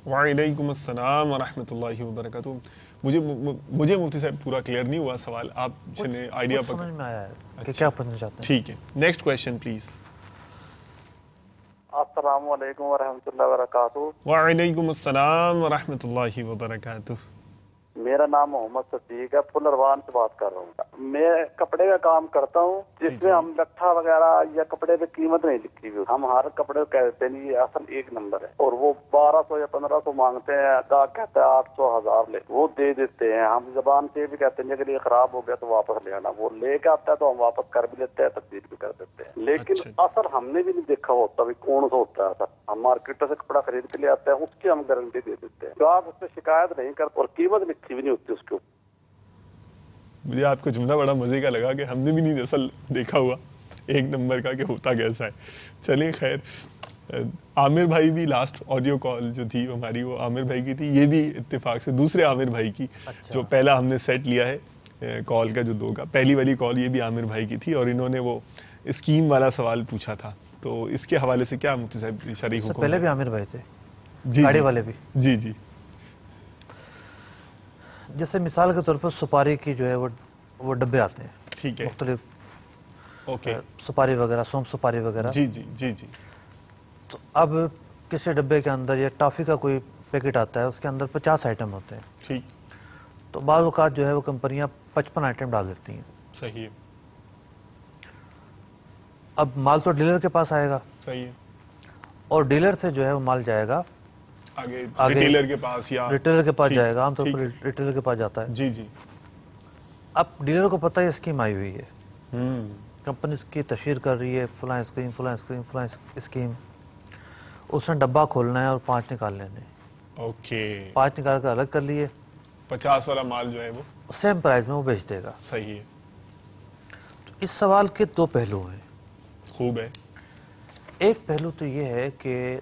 B: وعلیکم السلام ورحمۃ اللہ وبرکاتہ. مجھے مفتی صاحب پورا کلیئر نہیں ہوا سوال, آپ نے آئیڈیا پکڑ
D: سمجھ میں آیا ہے کہ کیا پوچھنا چاہتے ہیں.
B: ٹھیک ہے, نیکسٹ کویشچن پلیز.
F: السلام علیکم ورحمۃ اللہ وبرکاتہ.
B: وعلیکم السلام ورحمۃ اللہ وبرکاتہ.
I: میرا نام محمد صدیق ہے، پھلروان سے بات کر رہا ہوں. میں کپڑے کا کام کرتا ہوں جس میں ہم لٹھا وغیرہ یا کپڑے پہ قیمت نہیں لکھی ہوئی. ہم ہر کپڑے کو کہتے ہیں یہ اصل 1 نمبر ہے، اور وہ 1200 یا 1500 مانگتے ہیں. گاہک کہتا ہے 800 1000 لے، وہ دے دیتے ہیں. ہم زبان سے بھی کہتے ہیں کہ یہ خراب ہو گیا تو واپس لے آنا. وہ لے کے آتا ہے تو ہم واپس کر بھی لیتے ہیں، تبدیل بھی کر دیتے ہیں. لیکن اثر ہم نے بھی نہیں دیکھا ہوتا بھی کون سا ہوتا ہے اثر. ہم مارکیٹ سے کپڑا خرید کے لے آتے ہیں، اس کی ہم گارنٹی دے دیتے ہیں. گاہک اس سے شکایت نہیں کرتے اور قیمت لکھی بھی نہیں ہوتی اس کے اوپر.
B: مجھے آپ کا جملہ بڑا مزے کا لگا کہ ہم نے بھی نہیں اصل دیکھا ہوا 1 نمبر کا کہ ہوتا کیسا ہے. چلیں خیر، عامر بھائی بھی لاسٹ آڈیو کال جو تھی ہماری وہ عامر بھائی کی تھی. یہ بھی اتفاق سے دوسرے عامر بھائی کی، جو پہلا ہم نے سیٹ لیا ہے کال کا جو 2 کا، پہلی والی کال یہ بھی عامر بھائی کی تھی، اور انہوں نے وہ اسکیم والا سوال پوچھا تھا. تو اس کے حوالے سے کیا مفتی صاحب شرعی حکم؟
D: پہلے بھی عامر بھائی تھے،
B: جی
D: گاڑی والے بھی.
B: جی جی.
D: جیسے مثال کے طور پر سپاری کی جو ہے وہ ڈبے آتے ہیں،
B: ٹھیک ہے،
D: مختلف سپاری وغیرہ، سونف سپاری وغیرہ.
B: جی جی جی جی.
D: تو اب کسی ڈبے کے اندر یا ٹافی کا کوئی پیکٹ آتا ہے، اس کے اندر 50 آئٹم ہوتے ہیں.
B: ٹھیک.
D: تو بعض اوقات جو ہے وہ کمپنیاں 55 آئٹم ڈال دیتی ہیں.
B: صحیح ہے.
D: اب مال تو ڈیلر کے پاس آئے گا.
B: صحیح ہے.
D: اور ڈیلر سے جو ہے وہ مال جائے گا
B: آگے ریٹیلر کے پاس، یا
D: ریٹیلر کے پاس جائے گا. عام طور پر ریٹیلر کے پاس جاتا ہے.
B: جی جی.
D: اب ڈیلر کو پتہ ہے اسکیم آئی ہوئی ہے، کمپنی اس کی تشہیر کر رہی ہے، فلاں اسکیم فلاں اسکیم فلاں اسکیم. اس نے ڈبہ کھولنا ہے اور 5 نکال لینے.
B: اوکے.
D: 5 نکال کر الگ کر لیے،
B: 50 والا مال جو ہے وہ
D: سیم پرائز میں وہ بیچ دے گا.
B: صحیح ہے.
D: تو اس سوال کے 2 پہلو ہیں.
B: خوب ہے.
D: ایک پہلو تو یہ ہے کہ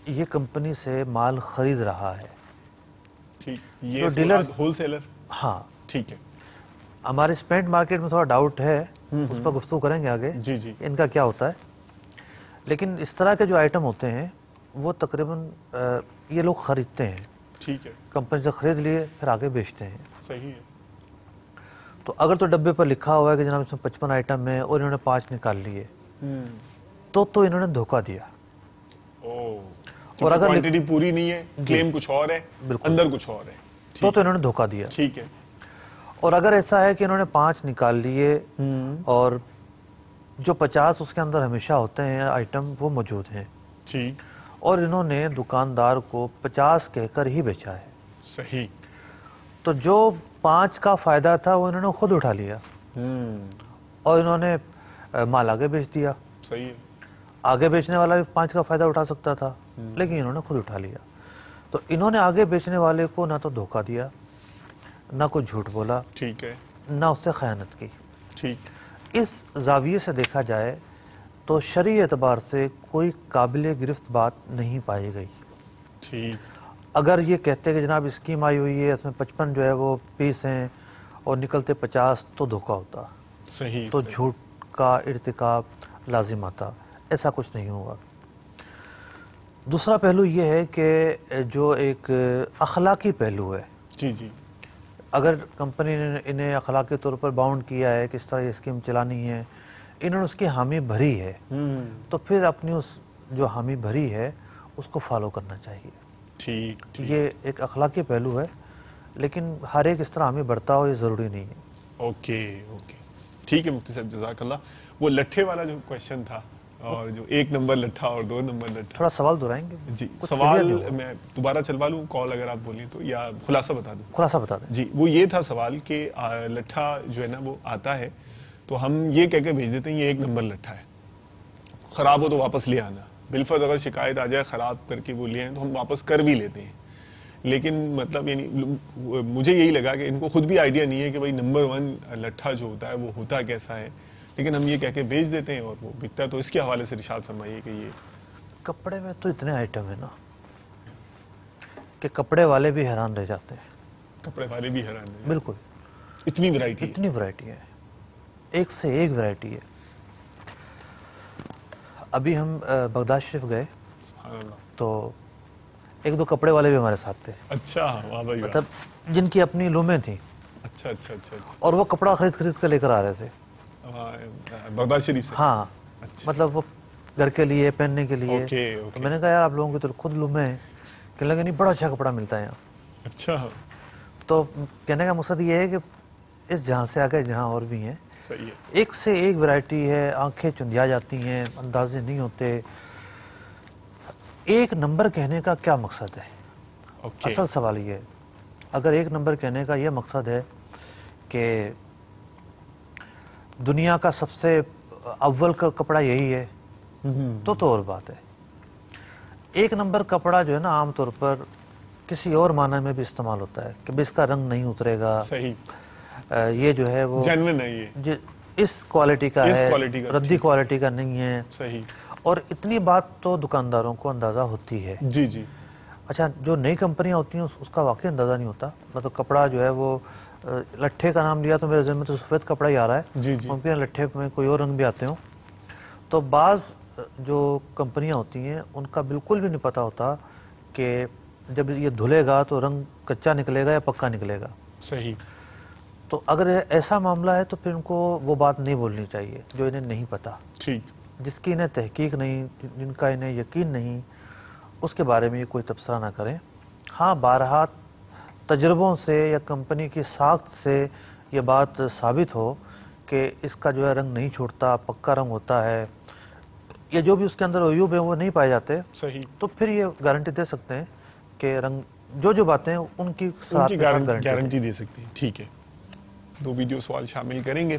D: یہ کمپنی سے مال خرید رہا ہے.
B: ٹھیک. یہ ڈیلر ہول سیلر.
D: ہاں
B: ٹھیک ہے.
D: ہمارے اسپینٹ مارکیٹ میں تھوڑا ڈاؤٹ ہے، اس پر گفتگو کریں گے آگے
B: جی جی
D: ان کا کیا ہوتا ہے. لیکن اس طرح کے جو آئٹم ہوتے ہیں وہ تقریباً یہ لوگ خریدتے ہیں.
B: ٹھیک ہے. کمپنی
D: سے خرید لیے پھر آگے بیچتے ہیں.
B: صحیح ہے.
D: تو اگر تو ڈبے پر لکھا ہوا ہے کہ جناب اس میں 55 آئٹم ہیں اور انہوں نے 5 نکال لیے تو انہوں نے دھوکہ دیا.
B: اور اگر کوانٹٹی پوری نہیں ہے، کلیم کچھ اور ہے، اندر کچھ اور ہے،
D: تو انہوں نے دھوکہ دیا.
B: ٹھیک ہے.
D: اور اگر ایسا ہے کہ انہوں نے 5 نکال لیے اور جو 50 اس کے اندر ہمیشہ ہوتے ہیں آئٹم وہ موجود ہیں،
B: ٹھیک،
D: اور انہوں نے دکاندار کو 50 کہہ کر ہی بیچا ہے.
B: صحیح.
D: تو جو 5 کا فائدہ تھا وہ انہوں نے خود اٹھا لیا اور انہوں نے مال آگے بیچ دیا.
B: صحیح ہے.
D: آگے بیچنے والا بھی 5 کا فائدہ اٹھا سکتا تھا لیکن انہوں نے خود اٹھا لیا. تو انہوں نے آگے بیچنے والے کو نہ تو دھوکہ دیا، نہ کوئی جھوٹ بولا،
B: ٹھیک ہے،
D: نہ اس سے خیانت کی.
B: ٹھیک.
D: اس زاویے سے دیکھا جائے تو شرعی اعتبار سے کوئی قابل گرفت بات نہیں پائی گئی.
B: ٹھیک.
D: اگر یہ کہتے کہ جناب اسکیم آئی ہوئی ہے، اس میں 55 جو ہے وہ پیس ہیں اور نکلتے 50 تو دھوکہ ہوتا.
B: صحیح.
D: تو جھوٹ کا ارتکاب لازم آتا. ایسا کچھ نہیں ہوگا. دوسرا پہلو یہ ہے کہ جو ایک اخلاقی پہلو ہے.
B: جی جی.
D: اگر کمپنی نے انہیں اخلاقی طور پر باؤنڈ کیا ہے کہ اس طرح یہ اسکیم چلانی ہے، انہوں نے اس کی حامی بھری ہے، تو پھر اپنی اس جو حامی بھری ہے اس کو فالو کرنا چاہیے.
B: ٹھیک.
D: یہ ایک اخلاقی پہلو ہے، لیکن ہر ایک اس طرح حامی بڑھتا ہو یہ ضروری نہیں ہے.
B: Okay okay. ٹھیک ہے مفتی صاحب، جزاک اللہ. وہ لٹھے والا جو کویشچن تھا اور جو 1 نمبر لٹھا اور 2 نمبر لٹھا،
D: تھوڑا سوال دہرائیں گے؟
B: جی سوال میں دوبارہ چلوا لوں کال اگر آپ بولیں تو، یا خلاصہ بتا دوں؟
D: خلاصہ بتا دیں.
B: جی وہ یہ تھا سوال کہ لٹھا جو ہے نا وہ آتا ہے تو ہم یہ کہہ کے بھیج دیتے ہیں یہ 1 نمبر لٹھا ہے، خراب ہو تو واپس لے آنا. بالفرض اگر شکایت آ جائے خراب کر کے وہ لے آئیں تو ہم واپس کر بھی لیتے ہیں. لیکن مطلب یعنی مجھے یہی لگا کہ ان کو خود بھی آئیڈیا نہیں ہے کہ بھائی نمبر 1 لٹھا جو ہوتا ہے وہ ہوتا کیسا ہے، لیکن ہم یہ کہہ کے بھیج دیتے ہیں اور وہ بکتا ہے. تو اس کے حوالے سے ارشاد فرمائیے کہ یہ
D: کپڑے میں تو اتنے آئٹم ہیں نا کہ کپڑے والے بھی حیران رہ جاتے ہیں.
B: کپڑے والے بھی حیران ہیں.
D: بالکل.
B: اتنی ورائٹی،
D: اتنی ورائٹی ہے، ایک سے ایک ورائٹی ہے. ابھی ہم بغداد شریف گئے تو 1-2 کپڑے والے بھی ہمارے ساتھ تھے.
B: اچھا. واہ بھائی،
D: مطلب جن کی اپنی لومیں تھیں.
B: اچھا اچھا اچھا.
D: اور وہ کپڑا خرید کر لے کر آ رہے تھے
B: بغداد شریف سے.
D: ہاں. مطلب وہ گھر کے لیے، پہننے کے لیے. تو میں نے کہا یار آپ لوگوں کی تو خود لومیں ہیں. کہنے لگے نہیں بڑا اچھا کپڑا ملتا ہے یہاں.
B: اچھا.
D: تو کہنے کا مقصد یہ ہے کہ اس جہاں سے آگے جہاں اور بھی ہیں،
B: صحیح ہے،
D: ایک سے ایک ویرائٹی ہے، آنکھیں چندیا جاتی ہیں، اندازے نہیں ہوتے. ایک نمبر کہنے کا کیا مقصد ہے؟ اصل سوال یہ ہے. اگر ایک نمبر کہنے کا یہ مقصد ہے کہ دنیا کا سب سے اول کا کپڑا یہی ہے تو اور بات ہے. ایک نمبر کپڑا جو ہے نا عام طور پر کسی اور معنی میں بھی استعمال ہوتا ہے کہ اس کا رنگ نہیں اترے گا، یہ جو ہے وہ
B: جینوین ہے، یہ
D: اس کوالٹی کا ہے، ردی کوالٹی کا نہیں ہے.
B: صحیح.
D: اور اتنی بات تو دکانداروں کو اندازہ ہوتی ہے.
B: جی جی.
D: اچھا، جو نئی کمپنیاں ہوتی ہیں اس کا واقعی اندازہ نہیں ہوتا. مطلب کپڑا جو ہے وہ لٹھے کا نام لیا تو میرے ذہن میں تو سفید کپڑا ہی آ رہا ہے.
B: جی جی.
D: ممکن ہے لٹھے میں کوئی اور رنگ بھی آتے ہوں. تو بعض جو کمپنیاں ہوتی ہیں ان کا بالکل بھی نہیں پتہ ہوتا کہ جب یہ دھلے گا تو رنگ کچا نکلے گا یا پکا نکلے گا.
B: صحیح.
D: تو اگر ایسا معاملہ ہے تو پھر ان کو وہ بات نہیں بولنی چاہیے جو انہیں نہیں پتہ.
B: ٹھیک.
D: جس کی انہیں تحقیق نہیں، جن کا انہیں یقین نہیں، اس کے بارے میں یہ کوئی تبصرہ نہ کریں. ہاں، بارہا تجربوں سے یا کمپنی کی ساخت سے یہ بات ثابت ہو کہ اس کا جو ہے رنگ نہیں چھوڑتا، پکا رنگ ہوتا ہے، یا جو بھی اس کے اندر عیوب ہیں وہ نہیں پائے جاتے،
B: صحیح،
D: تو پھر یہ گارنٹی دے سکتے ہیں کہ رنگ جو باتیں ان کی
B: گارنٹی دے سکتے ہیں. ٹھیک ہے. 2 ویڈیو سوال شامل کریں گے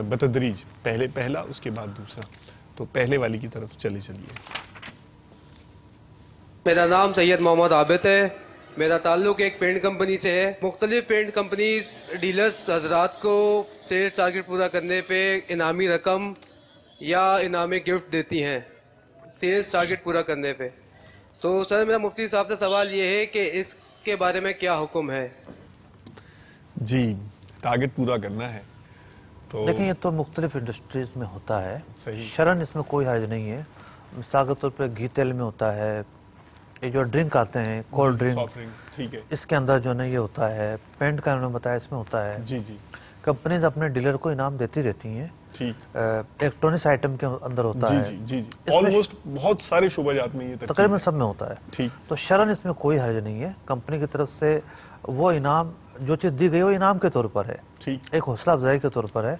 B: بتدریج، پہلے پہلا اس کے بعد دوسرا. تو پہلے والی کی طرف چلیے.
J: میرا نام سید محمد عابد ہے. میرا تعلق ایک پینٹ کمپنی سے ہے. مختلف پینٹ کمپنیز ڈیلرز حضرات کو سیلز ٹارگٹ پورا کرنے پہ انعامی رقم یا انعامی گفٹ دیتی ہیں سیلز ٹارگٹ پورا کرنے پہ. تو سر میرا مفتی صاحب سے سوال یہ ہے کہ اس کے بارے میں کیا حکم ہے؟
B: جی، ٹارگٹ پورا کرنا ہے تو
D: لیکن یہ تو مختلف انڈسٹریز میں ہوتا ہے.
B: صحیح.
D: شرن اس میں کوئی حرج نہیں ہے. مثال کے طور پہ گھی تیل میں ہوتا ہے، یہ جو ڈرنک آتے ہیں کولڈ ڈرنک،
B: ٹھیک ہے،
D: اس کے اندر جو ہے یہ ہوتا ہے. پینٹ کا انہوں نے بتایا اس میں ہوتا ہے.
B: جی جی.
D: کمپنیز اپنے ڈیلر کو انعام دیتی رہتی ہیں.
B: ٹھیک.
D: الیکٹرانکس آئٹم کے اندر ہوتا ہے.
B: جی جی جی. آلموسٹ بہت سارے شعبہ جات میں یہ
D: تقریباً سب میں ہوتا ہے.
B: ٹھیک.
D: تو شرن اس میں کوئی حرج نہیں ہے. کمپنی کی طرف سے وہ انعام جو چیز دی گئی وہ انعام کے طور پر ہے، ایک حوصلہ افزائی کے طور پر ہے.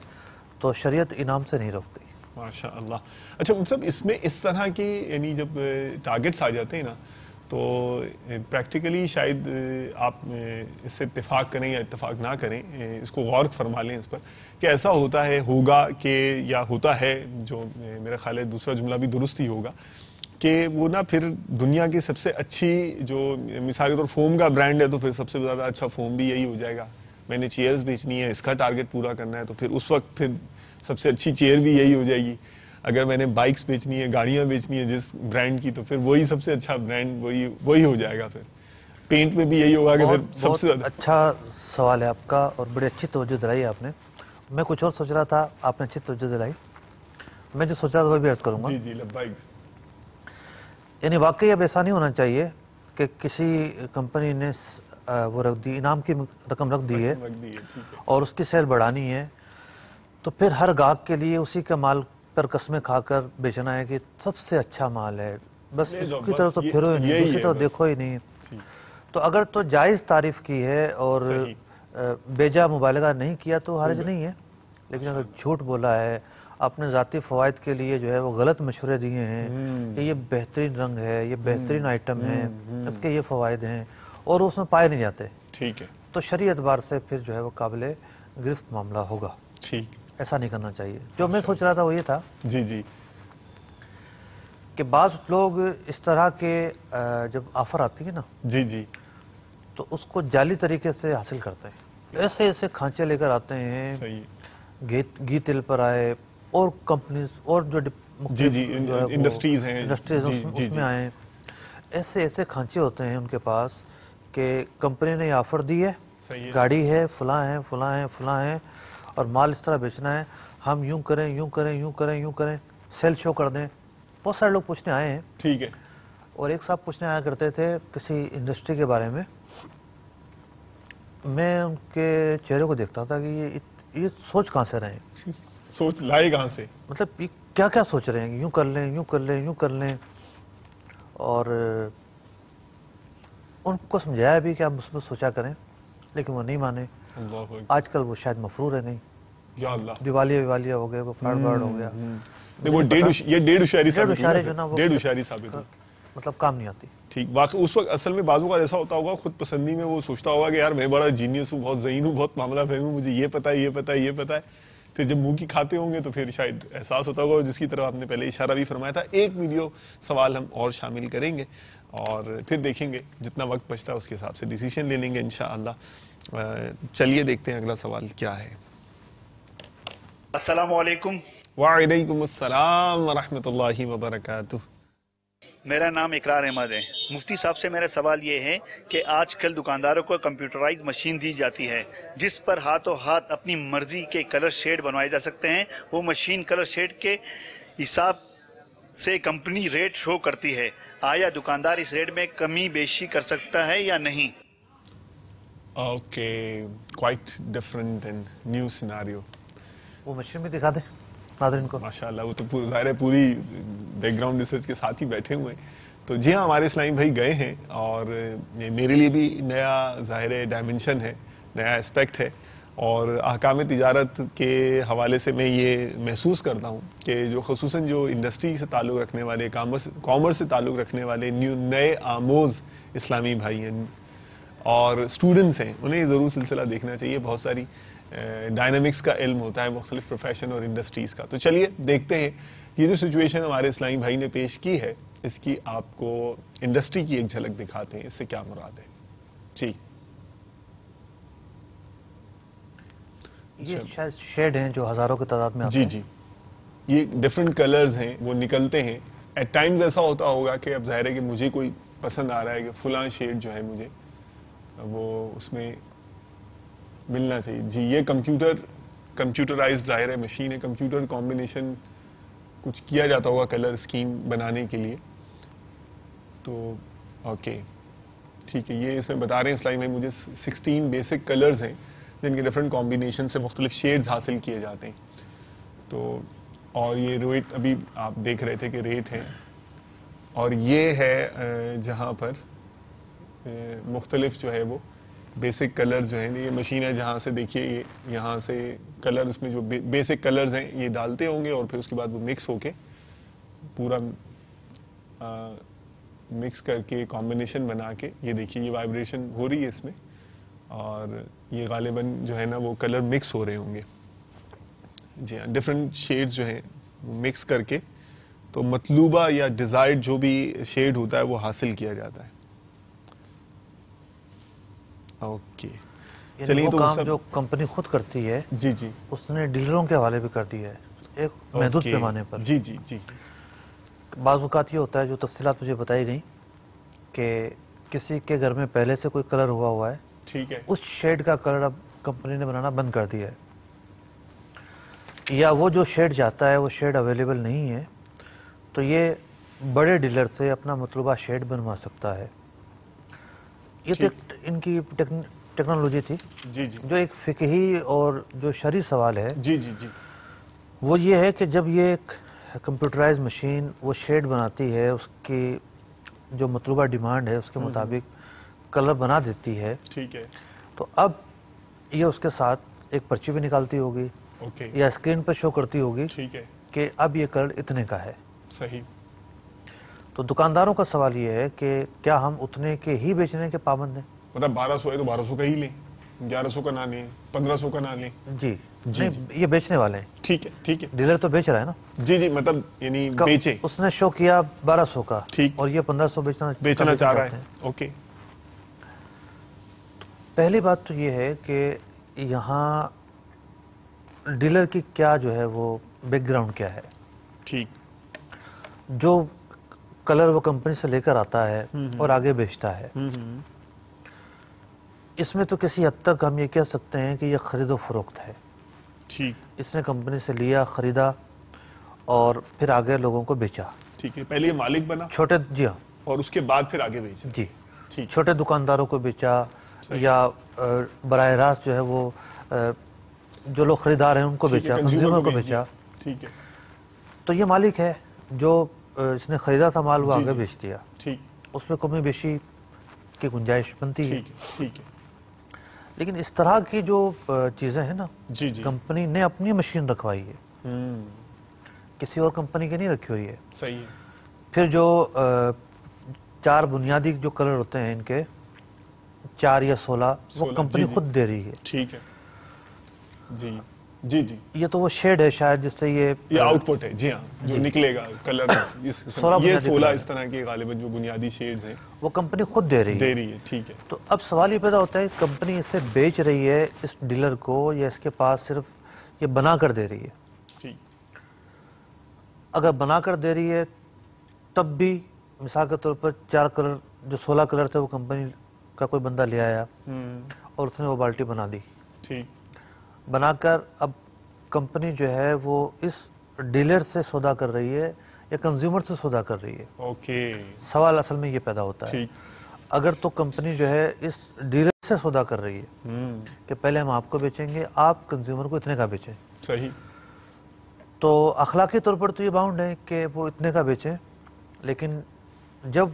D: تو شریعت انعام سے نہیں روکتی.
B: ماشاء اللہ. اچھا مطلب اس میں اس طرح کی یعنی جب ٹارگٹس آ جاتے ہیں نا تو پریکٹیکلی شاید آپ اس سے اتفاق کریں یا اتفاق نہ کریں، اس کو غور فرما لیں اس پر کہ ایسا ہوتا ہے، ہوگا کہ یا ہوتا ہے، جو میرا خیال ہے دوسرا جملہ بھی درست ہی ہوگا کہ وہ نا پھر دنیا کی سب سے اچھی جو مثال کے طور فوم کا برانڈ ہے تو پھر سب سے زیادہ اچھا فوم بھی یہی ہو جائے گا. میں نے چیئرز بیچنی ہے، اس کا ٹارگٹ پورا کرنا ہے تو پھر اس وقت پھر سب سے اچھی چیئر بھی یہی ہو جائے گی. اگر میں نے بائکس بیچنی ہے، گاڑیاں بیچنی ہے جس برانڈ کی، تو پھر وہی سب سے اچھا برانڈ وہی ہو جائے گا. پھر پینٹ میں بھی یہی ہوگا کہ پھر سب سے زیادہ.
D: اچھا سوال ہے آپ کا اور بڑی اچھی توجہ دلائی آپ نے. میں کچھ اور سوچ رہا تھا، آپ نے اچھی توجہ دلائی. میں جو سوچ رہا تھا وہ بھی عرض کروں گا.
B: جی جی لبیک.
D: یعنی واقعی اب ایسا نہیں ہونا چاہیے کہ کسی کمپنی نے وہ رکھ دی، انعام کی رقم رکھ دی ہے اور اس کی سیل بڑھانی ہے تو پھر ہر گاہک کے لیے اسی کا مال پر قسمیں کھا کر بیچنا ہے کہ سب سے اچھا مال ہے، بس اس کی طرف تو پھرو ہی نہیں، دوسری طرف دیکھو ہی نہیں. تو اگر تو جائز تعریف کی ہے اور بیجا مبالغہ نہیں کیا تو حرج نہیں ہے. لیکن اگر جھوٹ بولا ہے، اپنے ذاتی فوائد کے لیے جو ہے وہ غلط مشورے دیے ہیں کہ یہ بہترین رنگ ہے، یہ بہترین آئٹم ہے، اس کے یہ فوائد ہیں اور اس میں پائے نہیں جاتے،
B: ٹھیک ہے،
D: تو شرعی اعتبار سے پھر جو ہے وہ قابل گرفت معاملہ ہوگا.
B: ٹھیک.
D: ایسا نہیں کرنا چاہیے. جو میں سوچ رہا تھا وہ یہ تھا
B: جی جی
D: کہ بعض لوگ اس طرح کے جب آفر آتی ہے نا
B: جی جی
D: تو اس کو جعلی طریقے سے حاصل کرتے ہیں. ایسے ایسے کھانچے لے کر آتے ہیں، گھی تل پر آئے اور کمپنیز اور جو
B: انڈسٹریز ہیں
D: اس میں آئے، ایسے ایسے کھانچے ہوتے ہیں ان کے پاس کہ کمپنی نے یہ آفر دی ہے، گاڑی ہے، فلاں ہے فلاں ہے فلاں ہے اور مال اس طرح بیچنا ہے، ہم یوں کریں یوں کریں یوں کریں یوں کریں، سیل شو کر دیں. بہت سارے لوگ پوچھنے آئے ہیں.
B: ٹھیک ہے.
D: اور ایک صاحب پوچھنے آیا کرتے تھے کسی انڈسٹری کے بارے میں. میں ان کے چہرے کو دیکھتا تھا کہ یہ سوچ کہاں سے رہے ہیں،
B: سوچ لائے کہاں سے،
D: مطلب یہ کیا کیا سوچ رہے ہیں، یوں کر لیں یوں کر لیں یوں کر لیں. اور ان کو سمجھایا بھی کہ آپ مثبت سوچا کریں، لیکن وہ نہیں مانے.
B: اللہ اکبر.
D: آج کل وہ شاید مفرور ہے نہیں.
B: یا اللہ.
D: دیوالیہ ہو گئے, وہ فراڈ ہو گیا.
B: وہ ڈیڑھ ہوشیاری ثابت ہوئی. ڈیڑھ ہوشیاری ثابت ہوئی.
D: مطلب کام نہیں آتی.
B: ٹھیک. واقعی اس وقت اصل میں بازو کا ایسا ہوتا ہوگا, خود پسندی میں وہ سوچتا ہوگا کہ یار میں بڑا جینیس ہوں, بہت ذہین ہوں, بہت معاملہ فہم ہوں, مجھے یہ پتہ ہے, یہ پتہ ہے, یہ پتہ ہے. پھر جب منہ کی کھاتے ہوں گے تو پھر شاید احساس ہوتا ہوگا, جس کی طرف آپ نے پہلے اشارہ بھی فرمایا تھا. ایک ویڈیو سوال ہم اور شامل کریں گے اور پھر دیکھیں گے, جتنا وقت بچتا ہے اس کے حساب سے ڈیسیشن لے لیں گے انشاءاللہ. چلیے دیکھتے ہیں اگلا سوال کیا ہے.
K: السلام علیکم.
B: وعلیکم السلام ورحمۃ اللہ وبرکاتہ.
K: میرا نام اقرار احمد ہے. مفتی صاحب سے میرا سوال یہ ہے کہ آج کل دکانداروں کو کمپیوٹرائز مشین دی جاتی ہے جس پر ہاتھوں ہاتھ اپنی مرضی کے کلر شیڈ بنوائے جا سکتے ہیں. وہ مشین کلر شیڈ کے حساب سے کمپنی ریٹ شو کرتی ہے. آیا دکاندار اس ریٹ میں کمی بیشی کر سکتا ہے یا نہیں؟
B: Okay, quite different and new scenario.
D: وہ مشین بھی دکھا دیں ناظرین کو.
B: ماشاءاللہ, وہ تو ظاہر ہے پوری بیک گراؤنڈ ریسرچ کے ساتھ ہی بیٹھے ہوئے ہیں. تو جی ہاں, ہمارے اسلامی بھائی گئے ہیں اور یہ میرے لیے بھی نیا ظاہر ڈائمنشن ہے, نیا اسپیکٹ ہے. اور احکام تجارت کے حوالے سے میں یہ محسوس کرتا ہوں کہ جو خصوصاً جو انڈسٹری سے تعلق رکھنے والے, کامرس سے تعلق رکھنے والے نئے آموز اسلامی بھائی ہیں اور اسٹوڈنٹس ہیں, انہیں یہ ضرور سلسلہ دیکھنا چاہیے. بہت ساری ڈائنامکس کا علم ہوتا ہے مختلف پروفیشن اور انڈسٹریز کا. تو چلیے دیکھتے ہیں یہ جو سچویشن ہمارے اسلامی بھائی نے پیش کی ہے, اس کی آپ کو انڈسٹری کی ایک جھلک دکھاتے ہیں, اس سے کیا مراد ہے. جی,
D: یہ شاید شیڈ ہیں جو ہزاروں کی تعداد میں آتے
B: جی
D: ہیں.
B: جی, یہ ڈفرینٹ کلرز ہیں, وہ نکلتے ہیں. ایٹ ٹائمز ایسا ہوتا ہوگا کہ اب ظاہر ہے کہ مجھے کوئی پسند آ رہا ہے کہ فلاں شیڈ جو ہے مجھے وہ اس میں ملنا چاہیے. جی, یہ کمپیوٹرائز ظاہر ہے مشین ہے, کمپیوٹر کمبینیشن کچھ کیا جاتا ہوگا کلر اسکیم بنانے کے لیے. تو اوکے ٹھیک ہے, یہ اس میں بتا رہے ہیں اسلامی میں مجھے 16 بیسک کلرز ہیں جن کے ڈفرینٹ کمبینیشن سے مختلف شیڈز حاصل کیے جاتے ہیں. تو اور یہ ریٹ ابھی آپ دیکھ رہے تھے کہ ریٹ ہیں, اور یہ ہے جہاں پر مختلف جو ہے وہ بیسک کلرز جو ہیں. یہ مشین ہے جہاں سے دیکھیے یہ یہاں سے کلر, اس میں جو بیسک کلرز ہیں یہ ڈالتے ہوں گے اور پھر اس کے بعد وہ مکس ہو کے پورا مکس کر کے کمبینیشن بنا کے, یہ دیکھیے یہ وائبریشن ہو رہی ہے اس میں, اور یہ غالباً جو ہے نا وہ کلر مکس ہو رہے ہوں گے. جی ہاں, ڈفرینٹ شیڈز جو ہیں مکس کر کے تو مطلوبہ یا ڈیزائرڈ جو بھی شیڈ ہوتا ہے وہ حاصل کیا جاتا ہے. اوکے
D: چلیے, تو کام جو کمپنی خود کرتی ہے
B: جی جی
D: اس نے ڈیلروں کے حوالے بھی کر دیا ہے ایک محدود پیمانے پر.
B: جی جی جی,
D: بعض اوقات یہ ہوتا ہے جو تفصیلات مجھے بتائی گئیں کہ کسی کے گھر میں پہلے سے کوئی کلر ہوا ہے,
B: ٹھیک ہے,
D: اس شیڈ کا کلر اب کمپنی نے بنانا بند کر دیا ہے, یا وہ جو شیڈ جاتا ہے وہ شیڈ اویلیبل نہیں ہے, تو یہ بڑے ڈیلر سے اپنا مطلوبہ شیڈ بنوا سکتا ہے. یہ ان کی ٹیکنالوجی تھی.
B: جی جی,
D: جو ایک فقہی اور جو شرعی سوال ہے
B: جی جی جی,
D: وہ یہ ہے کہ جب یہ ایک کمپیوٹرائز مشین وہ شیڈ بناتی ہے, اس کی جو مطلوبہ ڈیمانڈ ہے اس کے مطابق کلر بنا دیتی ہے,
B: ٹھیک ہے,
D: تو اب یہ اس کے ساتھ ایک پرچی بھی نکالتی ہوگی یا اسکرین پر شو کرتی ہوگی,
B: ٹھیک ہے,
D: کہ اب یہ کلر اتنے کا ہے.
B: صحیح.
D: تو دکانداروں کا سوال یہ ہے کہ کیا ہم اتنے کے ہی بیچنے کے پابند ہیں؟
B: مطلب 1200 ہے تو 1200 کا ہی لیں, 1100 کا نہ لیں, 1500 کا نہ لیں.
D: جی جی, یہ بیچنے والے ہیں.
B: ٹھیک ہے ٹھیک ہے,
D: ڈیلر تو بیچ رہا ہے نا.
B: جی جی, مطلب یعنی بیچے,
D: اس نے شو کیا 1200 کا,
B: ٹھیک,
D: اور یہ 1500
B: بیچنا چاہ رہا ہے. اوکے,
D: پہلی بات تو یہ ہے کہ یہاں ڈیلر کی کیا جو ہے وہ بیک گراؤنڈ کیا ہے.
B: ٹھیک,
D: جو کلر وہ کمپنی سے لے کر آتا ہے اور آگے بیچتا ہے, اس میں تو کسی حد تک ہم یہ کہہ سکتے ہیں کہ یہ خرید و فروخت ہے.
B: ٹھیک,
D: اس نے کمپنی سے لیا, خریدا اور پھر آگے لوگوں کو بیچا.
B: ٹھیک ہے, پہلے یہ مالک بنا,
D: چھوٹے, جی ہاں,
B: اور اس کے بعد پھر آگے بیچا.
D: جی,
B: ٹھیک,
D: چھوٹے دکانداروں کو بیچا, یا براہ راست جو ہے وہ جو لوگ خریدار ہیں ان کو بیچا, کنزیومر کو بیچا.
B: ٹھیک ہے,
D: تو یہ مالک ہے جو اس نے خریدا تھا مال, وہ آگے بیچ دیا.
B: ٹھیک,
D: اس میں کمی بیشی کی گنجائش بنتی ہے.
B: ٹھیک ہے,
D: لیکن اس طرح کی جو چیزیں ہیں نا
B: جی جی
D: کمپنی نے اپنی مشین رکھوائی ہے، کسی اور کمپنی کی نہیں رکھی ہوئی ہے.
B: صحیح ہے.
D: پھر جو 4 بنیادی جو کلر ہوتے ہیں ان کے 4 یا 16 وہ کمپنی خود دے رہی ہے.
B: ٹھیک ہے جی جی جی.
D: یہ تو وہ شیڈ ہے شاید جس سے یہ
B: آؤٹ پٹ ہے. جی ہاں جو نکلے گا کلر یہ 16 اس طرح کے غالباً جو بنیادی شیڈز ہیں
D: وہ کمپنی خود دے رہی ہے.
B: ٹھیک ہے.
D: تو اب سوال یہ پیدا ہوتا ہے کمپنی اسے بیچ رہی ہے اس ڈیلر کو یا اس کے پاس صرف یہ بنا کر دے رہی ہے؟
B: ٹھیک.
D: اگر بنا کر دے رہی ہے تب بھی مثال کے طور پر 4 کلر جو 16 کلر تھے وہ کمپنی کا کوئی بندہ لے آیا اور اس نے وہ بالٹی بنا دی.
B: ٹھیک.
D: بنا کر اب کمپنی جو ہے وہ اس ڈیلر سے سودا کر رہی ہے یا کنزیومر سے سودا کر رہی ہے؟
B: اوکے.
D: سوال اصل میں یہ پیدا ہوتا ہے. اگر تو کمپنی جو ہے اس ڈیلر سے سودا کر رہی ہے کہ پہلے ہم آپ کو بیچیں گے آپ کنزیومر کو اتنے کا بیچیں.
B: صحیح.
D: تو اخلاقی طور پر تو یہ باؤنڈ ہے کہ وہ اتنے کا بیچیں، لیکن جب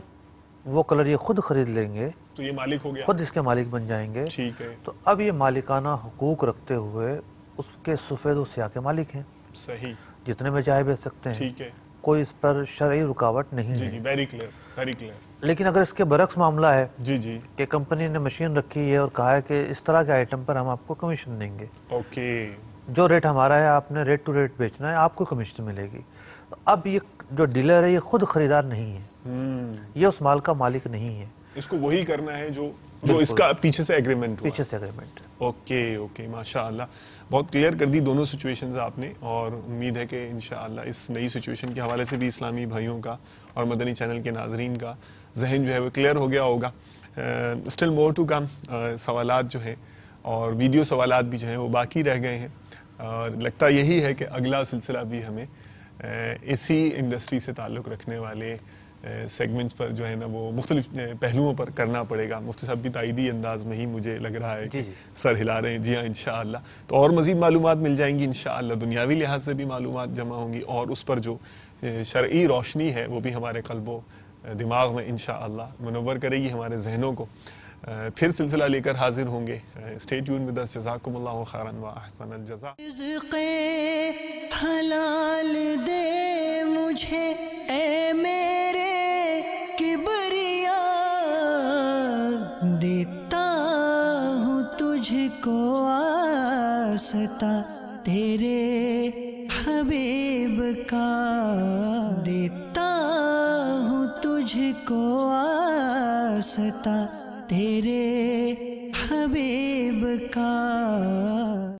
D: وہ کلر یہ خود خرید لیں گے
B: تو یہ مالک ہو گیا،
D: خود اس کے مالک بن جائیں گے.
B: ٹھیک ہے.
D: تو اب یہ مالکانہ حقوق رکھتے ہوئے اس کے سفید و سیاہ کے مالک ہیں.
B: صحیح.
D: جتنے میں چاہے بیچ سکتے ہیں.
B: ٹھیک ہے.
D: کوئی اس پر شرعی رکاوٹ نہیں ہے.
B: جی ویری کلیئر ویری کلیئر.
D: لیکن اگر اس کے برعکس معاملہ ہے
B: جی جی
D: کہ کمپنی نے مشین رکھی ہے اور کہا ہے کہ اس طرح کے آئٹم پر ہم آپ کو کمیشن دیں گے،
B: اوکے،
D: جو ریٹ ہمارا ہے آپ نے ریٹ ٹو ریٹ بیچنا ہے، آپ کو کمیشن ملے گی. اب یہ جو ڈیلر ہے یہ خود خریدار نہیں ہے، یہ اس مال کا مالک نہیں ہے.
B: اس کو وہی کرنا ہے جو اس کا پیچھے سے ایگریمنٹ ہوا.
D: پیچھے سے ایگریمنٹ.
B: اوکے اوکے، ماشاء اللہ بہت کلیئر کر دی دونوں سچویشنز آپ نے، اور امید ہے کہ انشاءاللہ اس نئی سچویشن کے حوالے سے بھی اسلامی بھائیوں کا اور مدنی چینل کے ناظرین کا ذہن جو ہے وہ کلیئر ہو گیا ہوگا. اسٹل مور ٹو کم، سوالات جو ہیں اور ویڈیو سوالات بھی جو ہیں وہ باقی رہ گئے ہیں، اور لگتا یہی ہے کہ اگلا سلسلہ بھی ہمیں اسی انڈسٹری سے تعلق رکھنے والے سیگمنٹس پر جو ہے نا وہ مختلف پہلوؤں پر کرنا پڑے گا. مفتی صاحب بھی تائیدی انداز میں ہی مجھے لگ رہا ہے کہ سر ہلا رہے ہیں. جی ہاں انشاءاللہ، تو اور مزید معلومات مل جائیں گی انشاءاللہ، دنیاوی لحاظ سے بھی معلومات جمع ہوں گی، اور اس پر جو شرعی روشنی ہے وہ بھی ہمارے قلب و دماغ میں انشاءاللہ منور کرے گی ہمارے ذہنوں کو. پھر سلسلہ لے کر حاضر ہوں گے. Stay tuned with us. جزاکم اللہ خیرا و احسن الجزاء.
A: رزق حلال دے مجھے اے میرے کبریا، دیتا ہوں تجھ کو واسطہ تیرے حبیب کا، دیتا ہوں تجھ کو واسطہ تیرے حبیب کا.